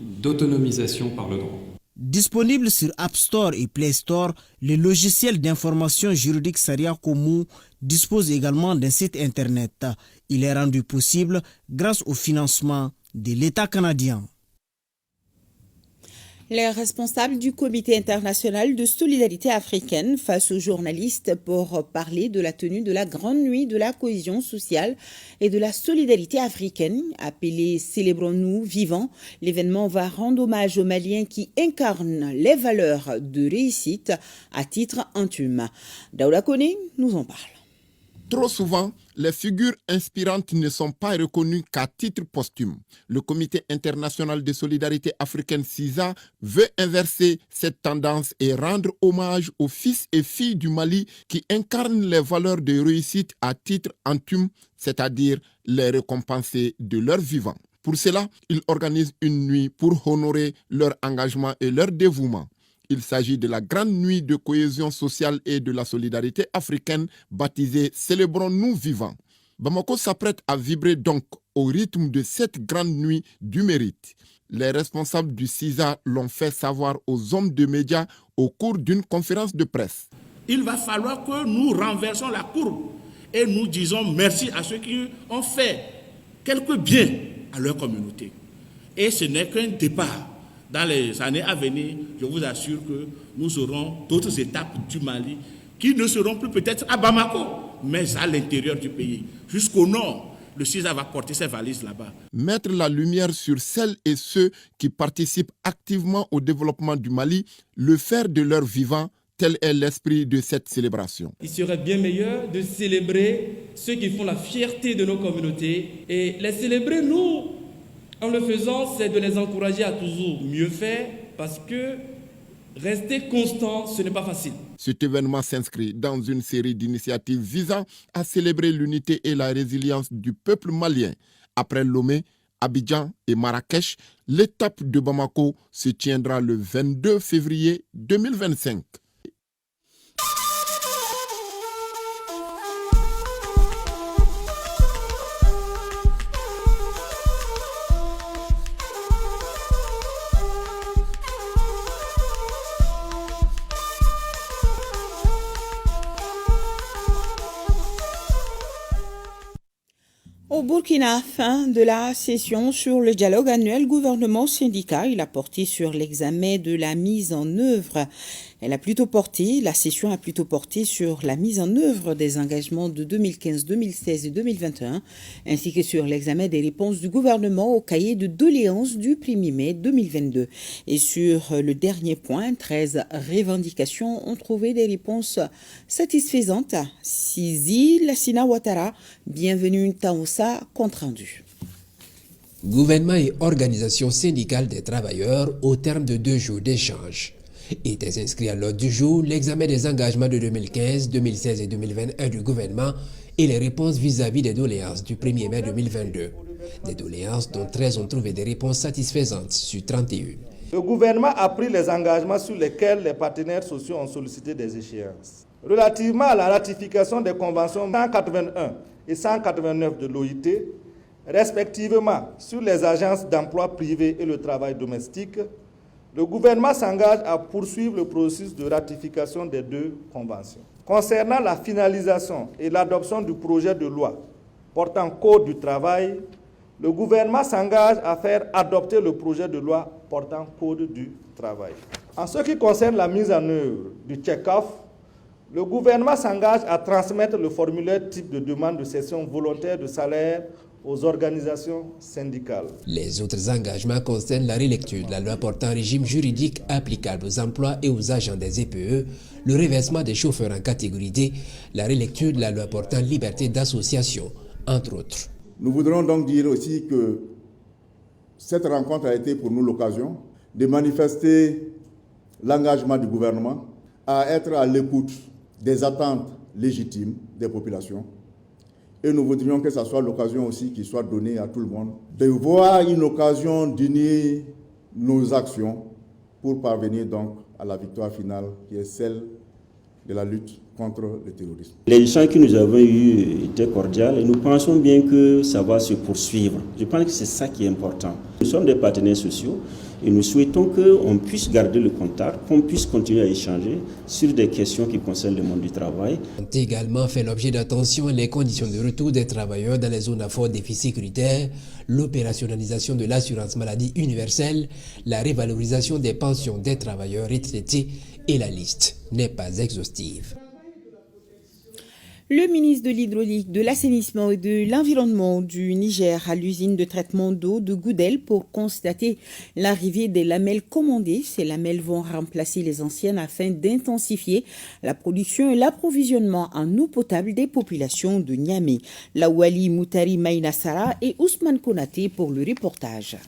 d'autonomisation par le droit. Disponible sur App Store et Play Store, le logiciel d'information juridique Saria Komu dispose également d'un site internet. Il est rendu possible grâce au financement de l'État canadien. Les responsables du Comité international de solidarité africaine face aux journalistes pour parler de la tenue de la Grande Nuit de la cohésion sociale et de la solidarité africaine, appelée Célébrons-nous vivants. L'événement va rendre hommage aux Maliens qui incarnent les valeurs de réussite à titre intime. Daoula Kone nous en parle. Trop souvent, les figures inspirantes ne sont pas reconnues qu'à titre posthume. Le Comité international de solidarité africaine CISA veut inverser cette tendance et rendre hommage aux fils et filles du Mali qui incarnent les valeurs de réussite à titre intime, c'est-à-dire les récompenser de leur vivant. Pour cela, il organise une nuit pour honorer leur engagement et leur dévouement. Il s'agit de la grande nuit de cohésion sociale et de la solidarité africaine baptisée « Célébrons-nous vivants ». Bamako s'apprête à vibrer donc au rythme de cette grande nuit du mérite. Les responsables du CISA l'ont fait savoir aux hommes de médias au cours d'une conférence de presse. Il va falloir que nous renversons la courbe et nous disons merci à ceux qui ont fait quelque bien à leur communauté. Et ce n'est qu'un départ. Dans les années à venir, je vous assure que nous aurons d'autres étapes du Mali qui ne seront plus peut-être à Bamako, mais à l'intérieur du pays, jusqu'au nord. Le CISA va porter ses valises là-bas. Mettre la lumière sur celles et ceux qui participent activement au développement du Mali, le faire de leur vivant, tel est l'esprit de cette célébration. Il serait bien meilleur de célébrer ceux qui font la fierté de nos communautés. Et les célébrer, nous, en le faisant, c'est de les encourager à toujours mieux faire, parce que rester constant, ce n'est pas facile. Cet événement s'inscrit dans une série d'initiatives visant à célébrer l'unité et la résilience du peuple malien. Après Lomé, Abidjan et Marrakech, l'étape de Bamako se tiendra le 22 février 2025. Au Burkina, fin de la session sur le dialogue annuel gouvernement-syndicat. Il a porté sur l'examen de la mise en œuvre. La session a plutôt porté sur la mise en œuvre des engagements de 2015, 2016 et 2021, ainsi que sur l'examen des réponses du gouvernement au cahier de doléances du 1er mai 2022. Et sur le dernier point, 13 revendications ont trouvé des réponses satisfaisantes. Sizi Lassina Ouattara, bienvenue Taoussa, compte rendu. Gouvernement et organisation syndicale des travailleurs au terme de 2 jours d'échange. Était inscrit à l'ordre du jour l'examen des engagements de 2015, 2016 et 2021 du gouvernement et les réponses vis-à-vis des doléances du 1er mai 2022. Des doléances dont 13 ont trouvé des réponses satisfaisantes sur 31. Le gouvernement a pris les engagements sur lesquels les partenaires sociaux ont sollicité des échéances. Relativement à la ratification des conventions 181 et 189 de l'OIT, respectivement sur les agences d'emploi privées et le travail domestique, le gouvernement s'engage à poursuivre le processus de ratification des 2 conventions. Concernant la finalisation et l'adoption du projet de loi portant Code du travail, le gouvernement s'engage à faire adopter le projet de loi portant Code du travail. En ce qui concerne la mise en œuvre du check-off, le gouvernement s'engage à transmettre le formulaire type de demande de cession volontaire de salaire aux organisations syndicales. Les autres engagements concernent la relecture de la loi portant régime juridique applicable aux emplois et aux agents des EPE, le reversement des chauffeurs en catégorie D, la relecture de la loi portant liberté d'association, entre autres. Nous voudrons donc dire aussi que cette rencontre a été pour nous l'occasion de manifester l'engagement du gouvernement à être à l'écoute des attentes légitimes des populations. Et nous voudrions que ce soit l'occasion aussi qui soit donnée à tout le monde de voir une occasion d'unir nos actions pour parvenir donc à la victoire finale qui est celle de la lutte contre le terrorisme. Les échanges que nous avons eus étaient cordiaux et nous pensons bien que ça va se poursuivre. Je pense que c'est ça qui est important. Nous sommes des partenaires sociaux et nous souhaitons qu'on puisse garder le contact, qu'on puisse continuer à échanger sur des questions qui concernent le monde du travail. Ont également fait l'objet d'attention les conditions de retour des travailleurs dans les zones à fort défi sécuritaire, l'opérationnalisation de l'assurance maladie universelle, la révalorisation des pensions des travailleurs retraités et la liste n'est pas exhaustive. Le ministre de l'Hydraulique, de l'Assainissement et de l'Environnement du Niger à l'usine de traitement d'eau de Goudel pour constater l'arrivée des lamelles commandées. Ces lamelles vont remplacer les anciennes afin d'intensifier la production et l'approvisionnement en eau potable des populations de Niamey. Lawali Moutari Maïnassara et Ousmane Konaté pour le reportage.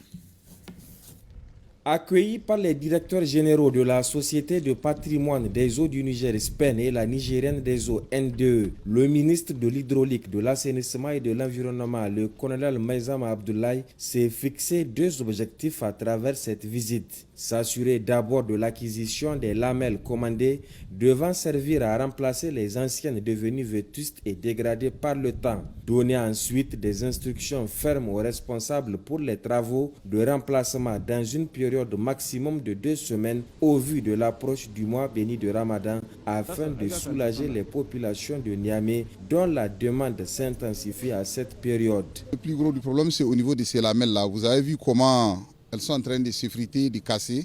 Accueillis par les directeurs généraux de la Société de patrimoine des eaux du Niger SPEN et la Nigérienne des eaux NDE, le ministre de l'Hydraulique, de l'Assainissement et de l'Environnement, le colonel Maïzama Abdoulaye, s'est fixé 2 objectifs à travers cette visite. S'assurer d'abord de l'acquisition des lamelles commandées devant servir à remplacer les anciennes devenues vétustes et dégradées par le temps. Donner ensuite des instructions fermes aux responsables pour les travaux de remplacement dans une période période maximum de 2 semaines au vu de l'approche du mois béni de Ramadan afin de soulager les populations de Niamey dont la demande s'intensifie à cette période. Le plus gros du problème, c'est au niveau de ces lamelles-là. Vous avez vu comment elles sont en train de s'effriter, de casser.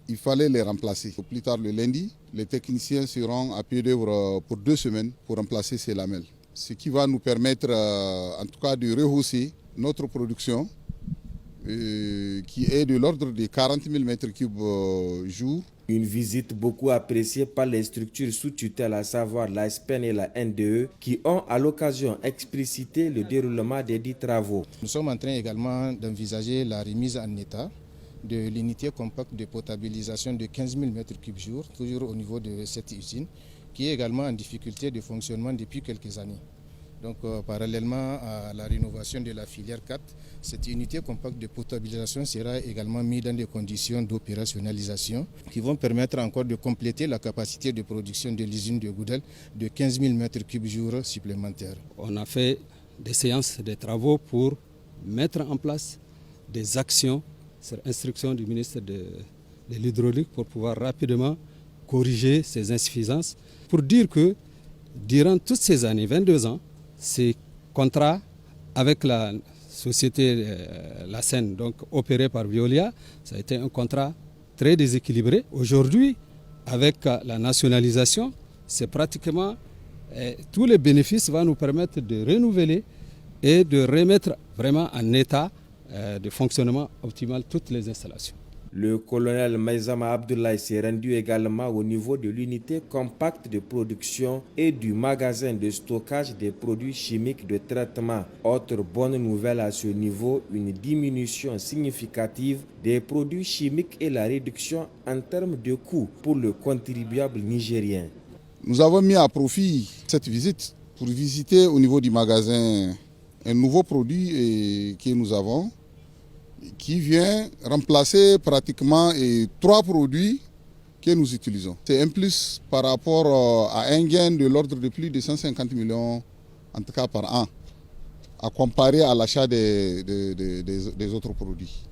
Il fallait les remplacer. Plus tard le lundi, les techniciens seront à pied d'œuvre pour 2 semaines pour remplacer ces lamelles. Ce qui va nous permettre en tout cas de rehausser notre production qui est de l'ordre de 40 000 m3 jour. Une visite beaucoup appréciée par les structures sous tutelle, à savoir la SPEN et la NDE, qui ont à l'occasion explicité le déroulement des dits travaux. Nous sommes en train également d'envisager la remise en état de l'unité compacte de potabilisation de 15 000 m3 jour, toujours au niveau de cette usine, qui est également en difficulté de fonctionnement depuis quelques années. Donc parallèlement à la rénovation de la filière 4, cette unité compacte de potabilisation sera également mise dans des conditions d'opérationnalisation qui vont permettre encore de compléter la capacité de production de l'usine de Goudel de 15 000 m3 jour supplémentaires. On a fait des séances de travaux pour mettre en place des actions sur instruction du ministre de l'Hydraulique pour pouvoir rapidement corriger ces insuffisances. Pour dire que durant toutes ces années, 22 ans, ces contrats avec la société La Seine, donc opéré par Veolia, ça a été un contrat très déséquilibré. Aujourd'hui, avec la nationalisation, c'est pratiquement tous les bénéfices vont nous permettre de renouveler et de remettre vraiment en état de fonctionnement optimal toutes les installations. Le colonel Maïzama Abdoulaye s'est rendu également au niveau de l'unité compacte de production et du magasin de stockage des produits chimiques de traitement. Autre bonne nouvelle à ce niveau, une diminution significative des produits chimiques et la réduction en termes de coûts pour le contribuable nigérien. Nous avons mis à profit cette visite pour visiter au niveau du magasin un nouveau produit que nous avons, qui vient remplacer pratiquement 3 produits que nous utilisons. C'est un plus par rapport à un gain de l'ordre de plus de 150 millions, en tout cas par an, à comparer à l'achat des autres produits.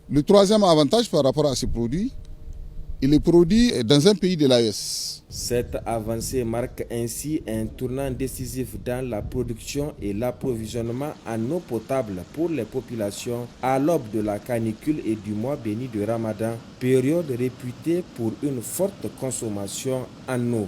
Le troisième avantage par rapport à ces produits, il est produit dans un pays de l'AES. Cette avancée marque ainsi un tournant décisif dans la production et l'approvisionnement en eau potable pour les populations à l'aube de la canicule et du mois béni de Ramadan, période réputée pour une forte consommation en eau.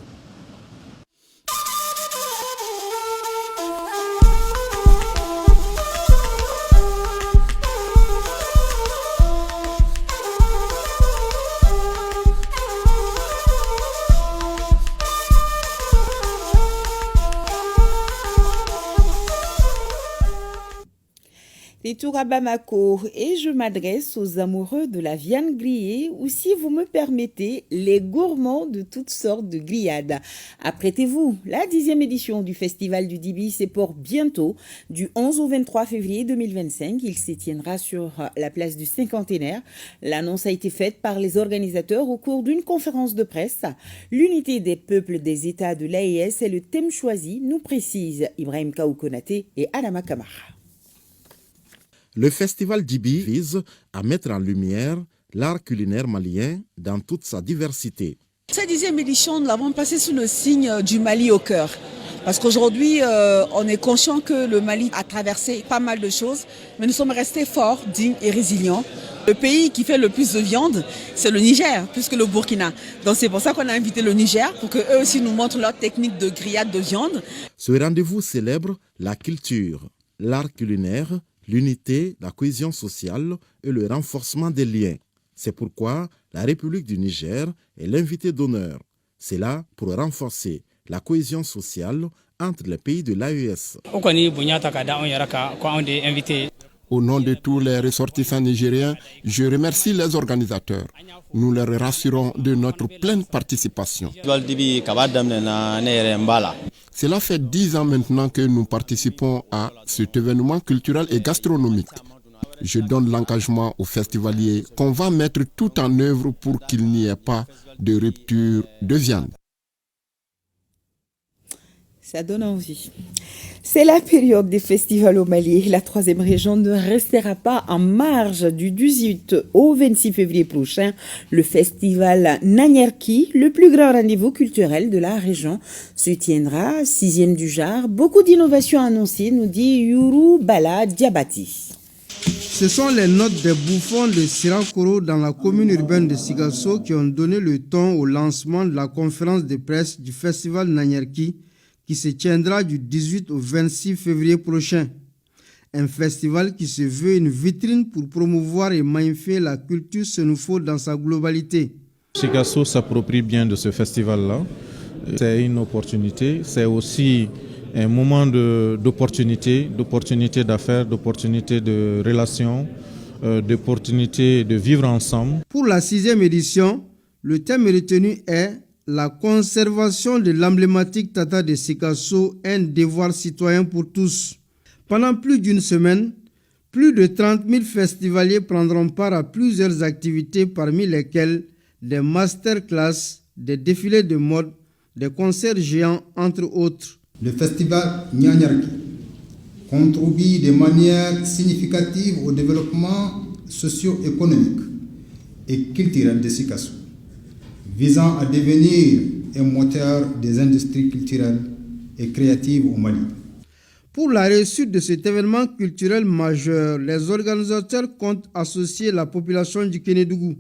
Retour à Bamako et je m'adresse aux amoureux de la viande grillée ou, si vous me permettez, les gourmands de toutes sortes de grillades. Apprêtez-vous, la 10e édition du Festival du Dibi c'est pour bientôt, du 11 au 23 février 2025. Il s'y tiendra sur la place du Cinquantenaire. L'annonce a été faite par les organisateurs au cours d'une conférence de presse. L'unité des peuples des États de l'AES est le thème choisi, nous précisent Ibrahim Kaou Konaté et Adama Kamara. Le festival Dibi vise à mettre en lumière l'art culinaire malien dans toute sa diversité. Cette 10e édition, nous l'avons passée sous le signe du Mali au cœur. Parce qu'aujourd'hui, on est conscient que le Mali a traversé pas mal de choses, mais nous sommes restés forts, dignes et résilients. Le pays qui fait le plus de viande, c'est le Niger, plus que le Burkina. Donc c'est pour ça qu'on a invité le Niger, pour qu'eux aussi nous montrent leur technique de grillade de viande. Ce rendez-vous célèbre la culture, l'art culinaire, l'unité, la cohésion sociale et le renforcement des liens. C'est pourquoi la République du Niger est l'invité d'honneur. C'est là pour renforcer la cohésion sociale entre les pays de l'AES. Au nom de tous les ressortissants nigériens, je remercie les organisateurs. Nous leur rassurons de notre pleine participation. Cela fait 10 ans maintenant que nous participons à cet événement culturel et gastronomique. Je donne l'engagement aux festivaliers qu'on va mettre tout en œuvre pour qu'il n'y ait pas de rupture de viande. Ça donne envie. C'est la période des festivals au Mali. La 3e région ne restera pas en marge. Du 18 au 26 février prochain, le festival Nanyerki, le plus grand rendez-vous culturel de la région, se tiendra, 6e du genre. Beaucoup d'innovations annoncées, nous dit Yuru Bala Diabati. Ce sont les notes des bouffons de Sirankoro dans la commune urbaine de Sigasso qui ont donné le ton au lancement de la conférence de presse du festival Nanyerki qui se tiendra du 18 au 26 février prochain. Un festival qui se veut une vitrine pour promouvoir et magnifier la culture sénoufo dans sa globalité. Sigasso s'approprie bien de ce festival-là. C'est une opportunité, c'est aussi un moment d'opportunité d'affaires, d'opportunité de relations, d'opportunité de vivre ensemble. Pour la 6e édition, le thème retenu est la conservation de l'emblématique Tata de Sikasso, un devoir citoyen pour tous. Pendant plus d'une semaine, plus de 30 000 festivaliers prendront part à plusieurs activités parmi lesquelles des masterclass, des défilés de mode, des concerts géants, entre autres. Le festival Nyanyarki contribue de manière significative au développement socio-économique et culturel de Sikasso, visant à devenir un moteur des industries culturelles et créatives au Mali. Pour la réussite de cet événement culturel majeur, les organisateurs comptent associer la population du Kénédougou.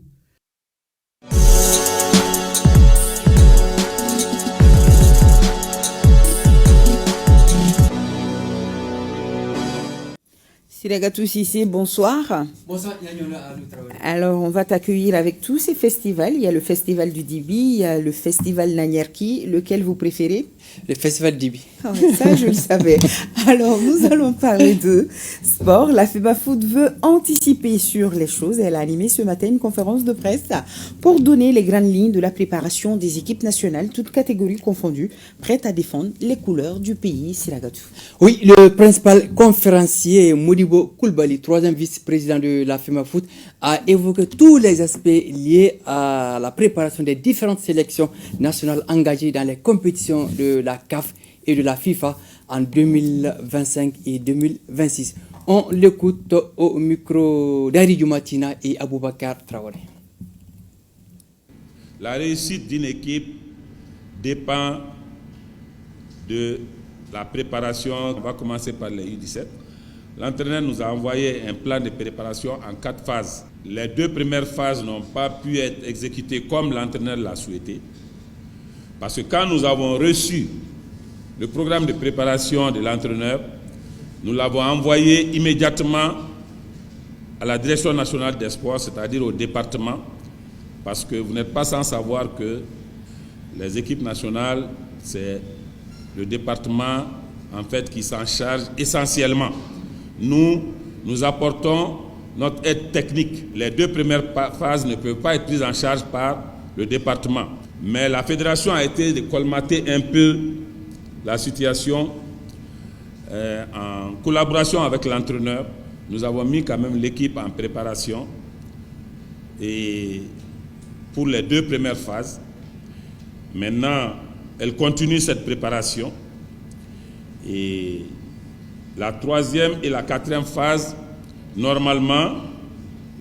Siragatou Sissé, bonsoir. Bonsoir, Alors, on va t'accueillir avec tous ces festivals. Il y a le festival du Dibi, il y a le festival Nanyerki. Lequel vous préférez? Le festival Dibi. Oh, ça, je le savais. Alors, nous allons parler de sport. La FEBA Foot veut anticiper sur les choses. Elle a animé ce matin une conférence de presse pour donner les grandes lignes de la préparation des équipes nationales, toutes catégories confondues, prêtes à défendre les couleurs du pays. Siragatou. Oui, le principal conférencier Modibo Koulibaly, 3e vice-président de la FEMA Foot, a évoqué tous les aspects liés à la préparation des différentes sélections nationales engagées dans les compétitions de la CAF et de la FIFA en 2025 et 2026. On l'écoute au micro d'Ari Dumatina et Aboubakar Traoré. La réussite d'une équipe dépend de la préparation. On va commencer par les U17. L'entraîneur nous a envoyé un plan de préparation en 4 phases. Les 2 premières phases n'ont pas pu être exécutées comme l'entraîneur l'a souhaité. Parce que quand nous avons reçu le programme de préparation de l'entraîneur, nous l'avons envoyé immédiatement à la Direction nationale des sports, c'est-à-dire au département, parce que vous n'êtes pas sans savoir que les équipes nationales, c'est le département en fait qui s'en charge essentiellement. Nous apportons notre aide technique. Les 2 premières phases ne peuvent pas être prises en charge par le département. Mais la fédération a été de colmater un peu la situation en collaboration avec l'entraîneur. Nous avons mis quand même l'équipe en préparation et pour les 2 premières phases. Maintenant, elle continue cette préparation et la 3e et la 4e phase, normalement,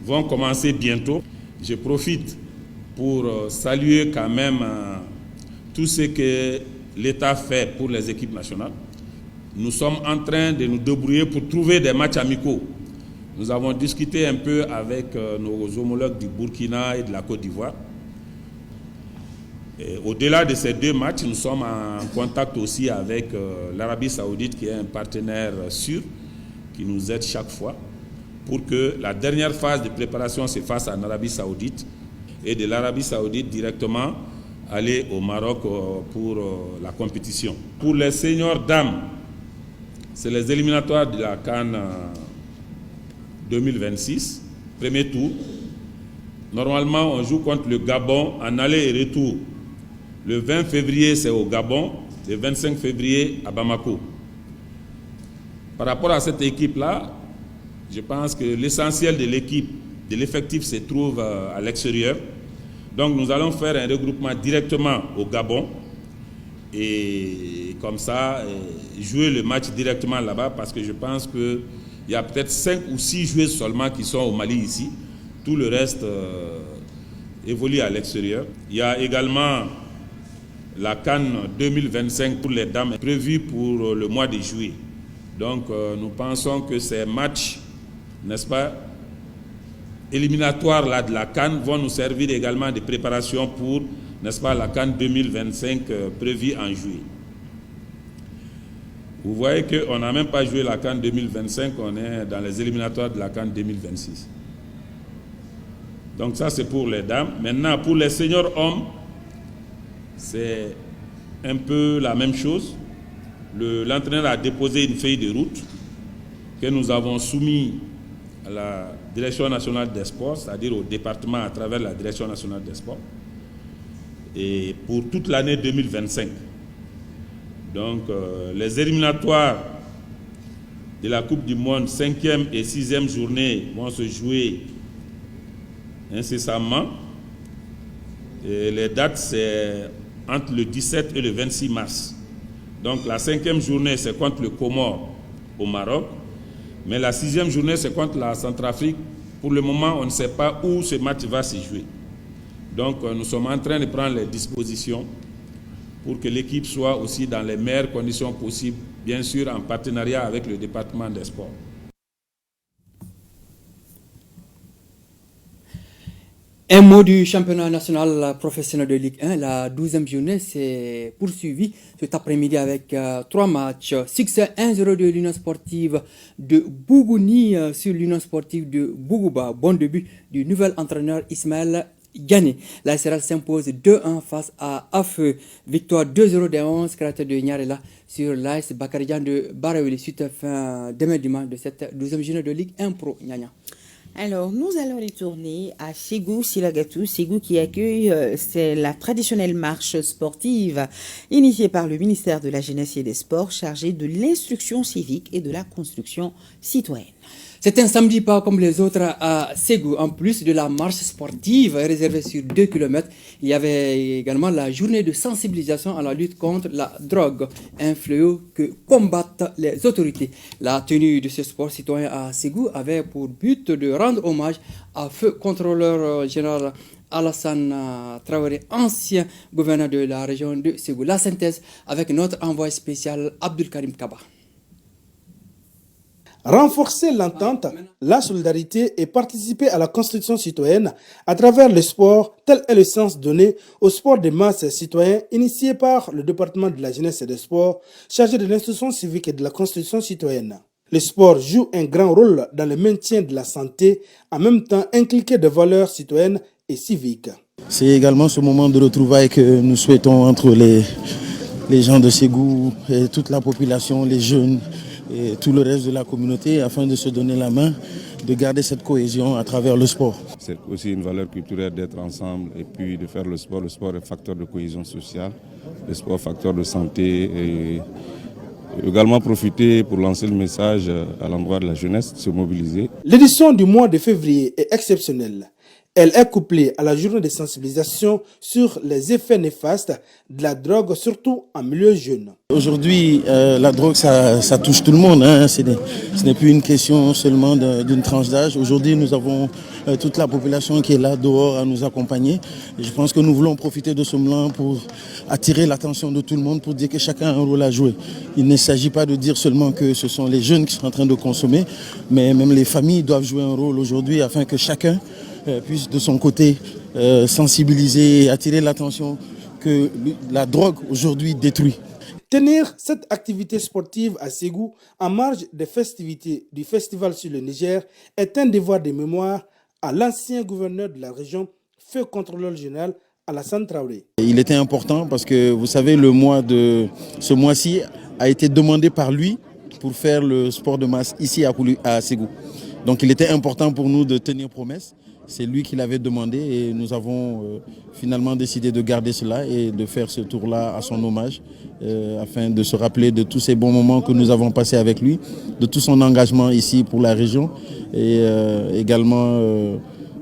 vont commencer bientôt. Je profite pour saluer quand même tout ce que l'État fait pour les équipes nationales. Nous sommes en train de nous débrouiller pour trouver des matchs amicaux. Nous avons discuté un peu avec nos homologues du Burkina et de la Côte d'Ivoire. Au-delà de ces 2 matchs, nous sommes en contact aussi avec l'Arabie Saoudite, qui est un partenaire sûr, qui nous aide chaque fois, pour que la dernière phase de préparation se fasse en Arabie Saoudite, et de l'Arabie Saoudite directement aller au Maroc pour la compétition. Pour les seniors dames, c'est les éliminatoires de la CAN 2026, premier tour. Normalement, on joue contre le Gabon en aller et retour. Le 20 février, c'est au Gabon, le 25 février à Bamako. Par rapport à cette équipe-là, je pense que l'essentiel de l'équipe, de l'effectif se trouve à l'extérieur. Donc nous allons faire un regroupement directement au Gabon. Et comme ça, jouer le match directement là-bas, parce que je pense qu'il y a peut-être 5 ou 6 joueuses seulement qui sont au Mali ici. Tout le reste évolue à l'extérieur. Il y a également la CAN 2025 pour les dames prévue pour le mois de juillet. Donc nous pensons que ces matchs, n'est-ce pas, éliminatoires là, de la CAN vont nous servir également de préparation pour, n'est-ce pas, la CAN 2025 prévue en juillet. Vous voyez qu'on n'a même pas joué la CAN 2025, on est dans les éliminatoires de la CAN 2026. Donc ça c'est pour les dames. Maintenant pour les seniors hommes, c'est un peu la même chose. L'entraîneur a déposé une feuille de route que nous avons soumise à la Direction nationale des sports, c'est-à-dire au département à travers la Direction nationale des sports, et pour toute l'année 2025. Donc les éliminatoires de la Coupe du Monde, 5e et 6e journée, vont se jouer incessamment. Et les dates, c'est entre le 17 et le 26 mars. Donc la 5e journée, c'est contre le Comore au Maroc. Mais la 6e journée, c'est contre la Centrafrique. Pour le moment, on ne sait pas où ce match va se jouer. Donc nous sommes en train de prendre les dispositions pour que l'équipe soit aussi dans les meilleures conditions possibles, bien sûr en partenariat avec le département des sports. Un mot du championnat national professionnel de Ligue 1. La 12e journée s'est poursuivie cet après-midi avec 3 matchs. Succès 1-0 de l'Union sportive de Bougouni sur l'Union sportive de Bougouba. Bon début du nouvel entraîneur Ismaël Gagné. La SRL s'impose 2-1 face à Afeu. Victoire 2-0 des 11 créateurs de Nyarela sur l'AS Bakarijan de Baraouli suite à fin demain dimanche de cette 12e journée de Ligue 1 Pro. Nyanya. Alors, nous allons retourner à Ségou, Silagatou. Ségou qui accueille c'est la traditionnelle marche sportive initiée par le ministère de la Jeunesse et des Sports chargé de l'instruction civique et de la construction citoyenne. C'est un samedi pas comme les autres à Ségou. En plus de la marche sportive réservée sur 2 km, il y avait également la journée de sensibilisation à la lutte contre la drogue, un fléau que combattent les autorités. La tenue de ce sport citoyen à Ségou avait pour but de rendre hommage à feu contrôleur général Alassane Traoré, ancien gouverneur de la région de Ségou. La synthèse avec notre envoyé spécial Abdul Karim Kaba. Renforcer l'entente, la solidarité et participer à la construction citoyenne à travers le sport, tel est le sens donné au sport de masse citoyen initié par le département de la jeunesse et des sports, chargé de l'instruction civique et de la construction citoyenne. Le sport joue un grand rôle dans le maintien de la santé, en même temps inculqué de valeurs citoyennes et civiques. C'est également ce moment de retrouvailles que nous souhaitons entre les gens de Ségou et toute la population, les jeunes, et tout le reste de la communauté afin de se donner la main, de garder cette cohésion à travers le sport. C'est aussi une valeur culturelle d'être ensemble et puis de faire le sport. Le sport est facteur de cohésion sociale, le sport facteur de santé et également profiter pour lancer le message à l'endroit de la jeunesse, de se mobiliser. L'édition du mois de février est exceptionnelle. Elle est couplée à la journée de sensibilisation sur les effets néfastes de la drogue, surtout en milieu jeune. Aujourd'hui, la drogue, ça touche tout le monde. Hein. Ce n'est plus une question seulement d'une tranche d'âge. Aujourd'hui, nous avons toute la population qui est là dehors à nous accompagner. Et je pense que nous voulons profiter de ce moment pour attirer l'attention de tout le monde, pour dire que chacun a un rôle à jouer. Il ne s'agit pas de dire seulement que ce sont les jeunes qui sont en train de consommer, mais même les familles doivent jouer un rôle aujourd'hui afin que chacun puisse de son côté sensibiliser et attirer l'attention que la drogue aujourd'hui détruit. Tenir cette activité sportive à Ségou en marge des festivités du Festival sur le Niger est un devoir de mémoire à l'ancien gouverneur de la région, feu contrôleur général Alassane Traoré. Il était important parce que vous savez, ce mois-ci a été demandé par lui pour faire le sport de masse ici à Ségou. Donc il était important pour nous de tenir promesse. C'est lui qui l'avait demandé et nous avons finalement décidé de garder cela et de faire ce tour-là à son hommage afin de se rappeler de tous ces bons moments que nous avons passés avec lui, de tout son engagement ici pour la région et également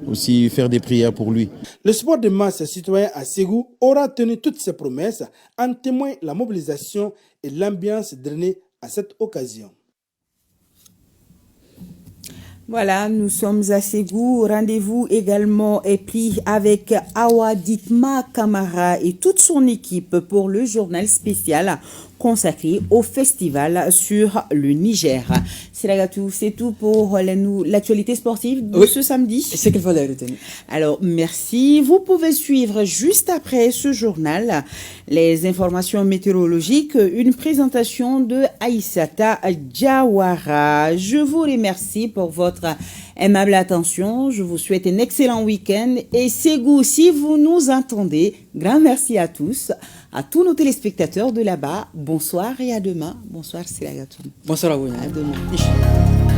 aussi faire des prières pour lui. Le sport de masse citoyen à Ségou aura tenu toutes ses promesses, en témoigne la mobilisation et l'ambiance donnée à cette occasion. Voilà, nous sommes à Ségou. Rendez-vous également est pris avec Awa Ditma Kamara et toute son équipe pour le journal spécial consacré au festival sur le Niger. C'est tout pour l'actualité sportive de ce samedi. C'est qu'il fallait retenir. Alors, merci. Vous pouvez suivre juste après ce journal les informations météorologiques, une présentation de Aïssata Diawara. Je vous remercie pour votre aimable attention. Je vous souhaite un excellent week-end. Et Ségou, si vous nous entendez, grand merci à tous. À tous nos téléspectateurs de là-bas, bonsoir et à demain. Bonsoir, c'est la gâteau. Bonsoir à vous. À demain.